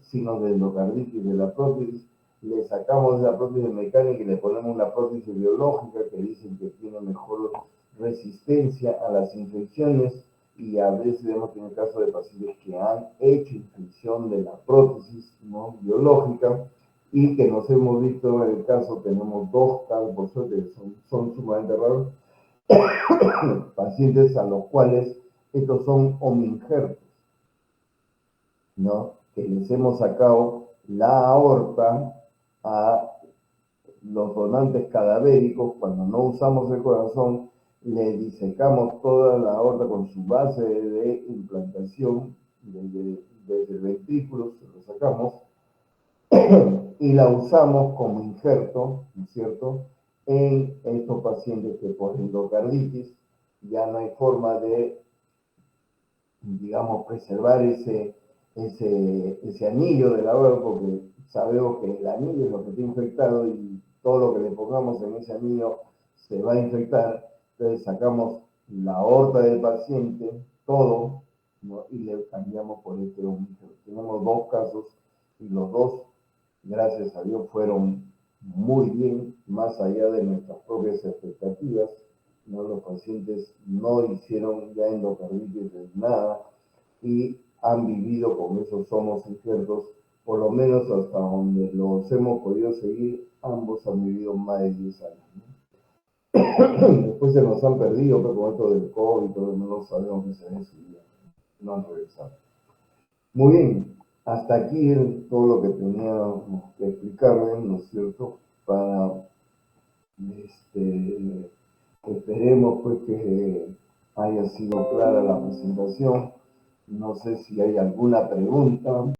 signos de endocarditis de la prótesis, le sacamos esa prótesis mecánica y le ponemos una prótesis biológica que dicen que tiene mejor resistencia a las infecciones, y a veces hemos tenido casos de pacientes que han hecho infección de la prótesis, ¿no?, biológica, y que nos hemos visto en el caso, tenemos 2 casos, por suerte, que son sumamente raros, pacientes a los cuales estos son hominjertos, ¿no?, que les hemos sacado la aorta a los donantes cadavéricos. Cuando no usamos el corazón, le disecamos toda la aorta con su base de implantación desde el ventrículo, se lo sacamos y la usamos como injerto, ¿no es cierto?, en estos pacientes que por endocarditis ya no hay forma de, digamos, preservar ese anillo de la aorta, porque sabemos que el anillo es lo que está infectado y todo lo que le pongamos en ese anillo se va a infectar. Entonces sacamos la aorta del paciente, todo, ¿no?, y le cambiamos por este omígero. Tenemos 2 casos y los 2, gracias a Dios, fueron muy bien, más allá de nuestras propias expectativas, ¿no? Los pacientes no hicieron ya endocarditis de nada y han vivido con esos somos injertos, por lo menos hasta donde los hemos podido seguir, ambos han vivido más de 10 años, ¿no? Después se nos han perdido, pero con esto del COVID, no sabemos qué se ha decidido, no han regresado. Muy bien. Hasta aquí todo lo que teníamos que explicarles, ¿no es cierto? Para, esperemos pues que haya sido clara la presentación. No sé si hay alguna pregunta.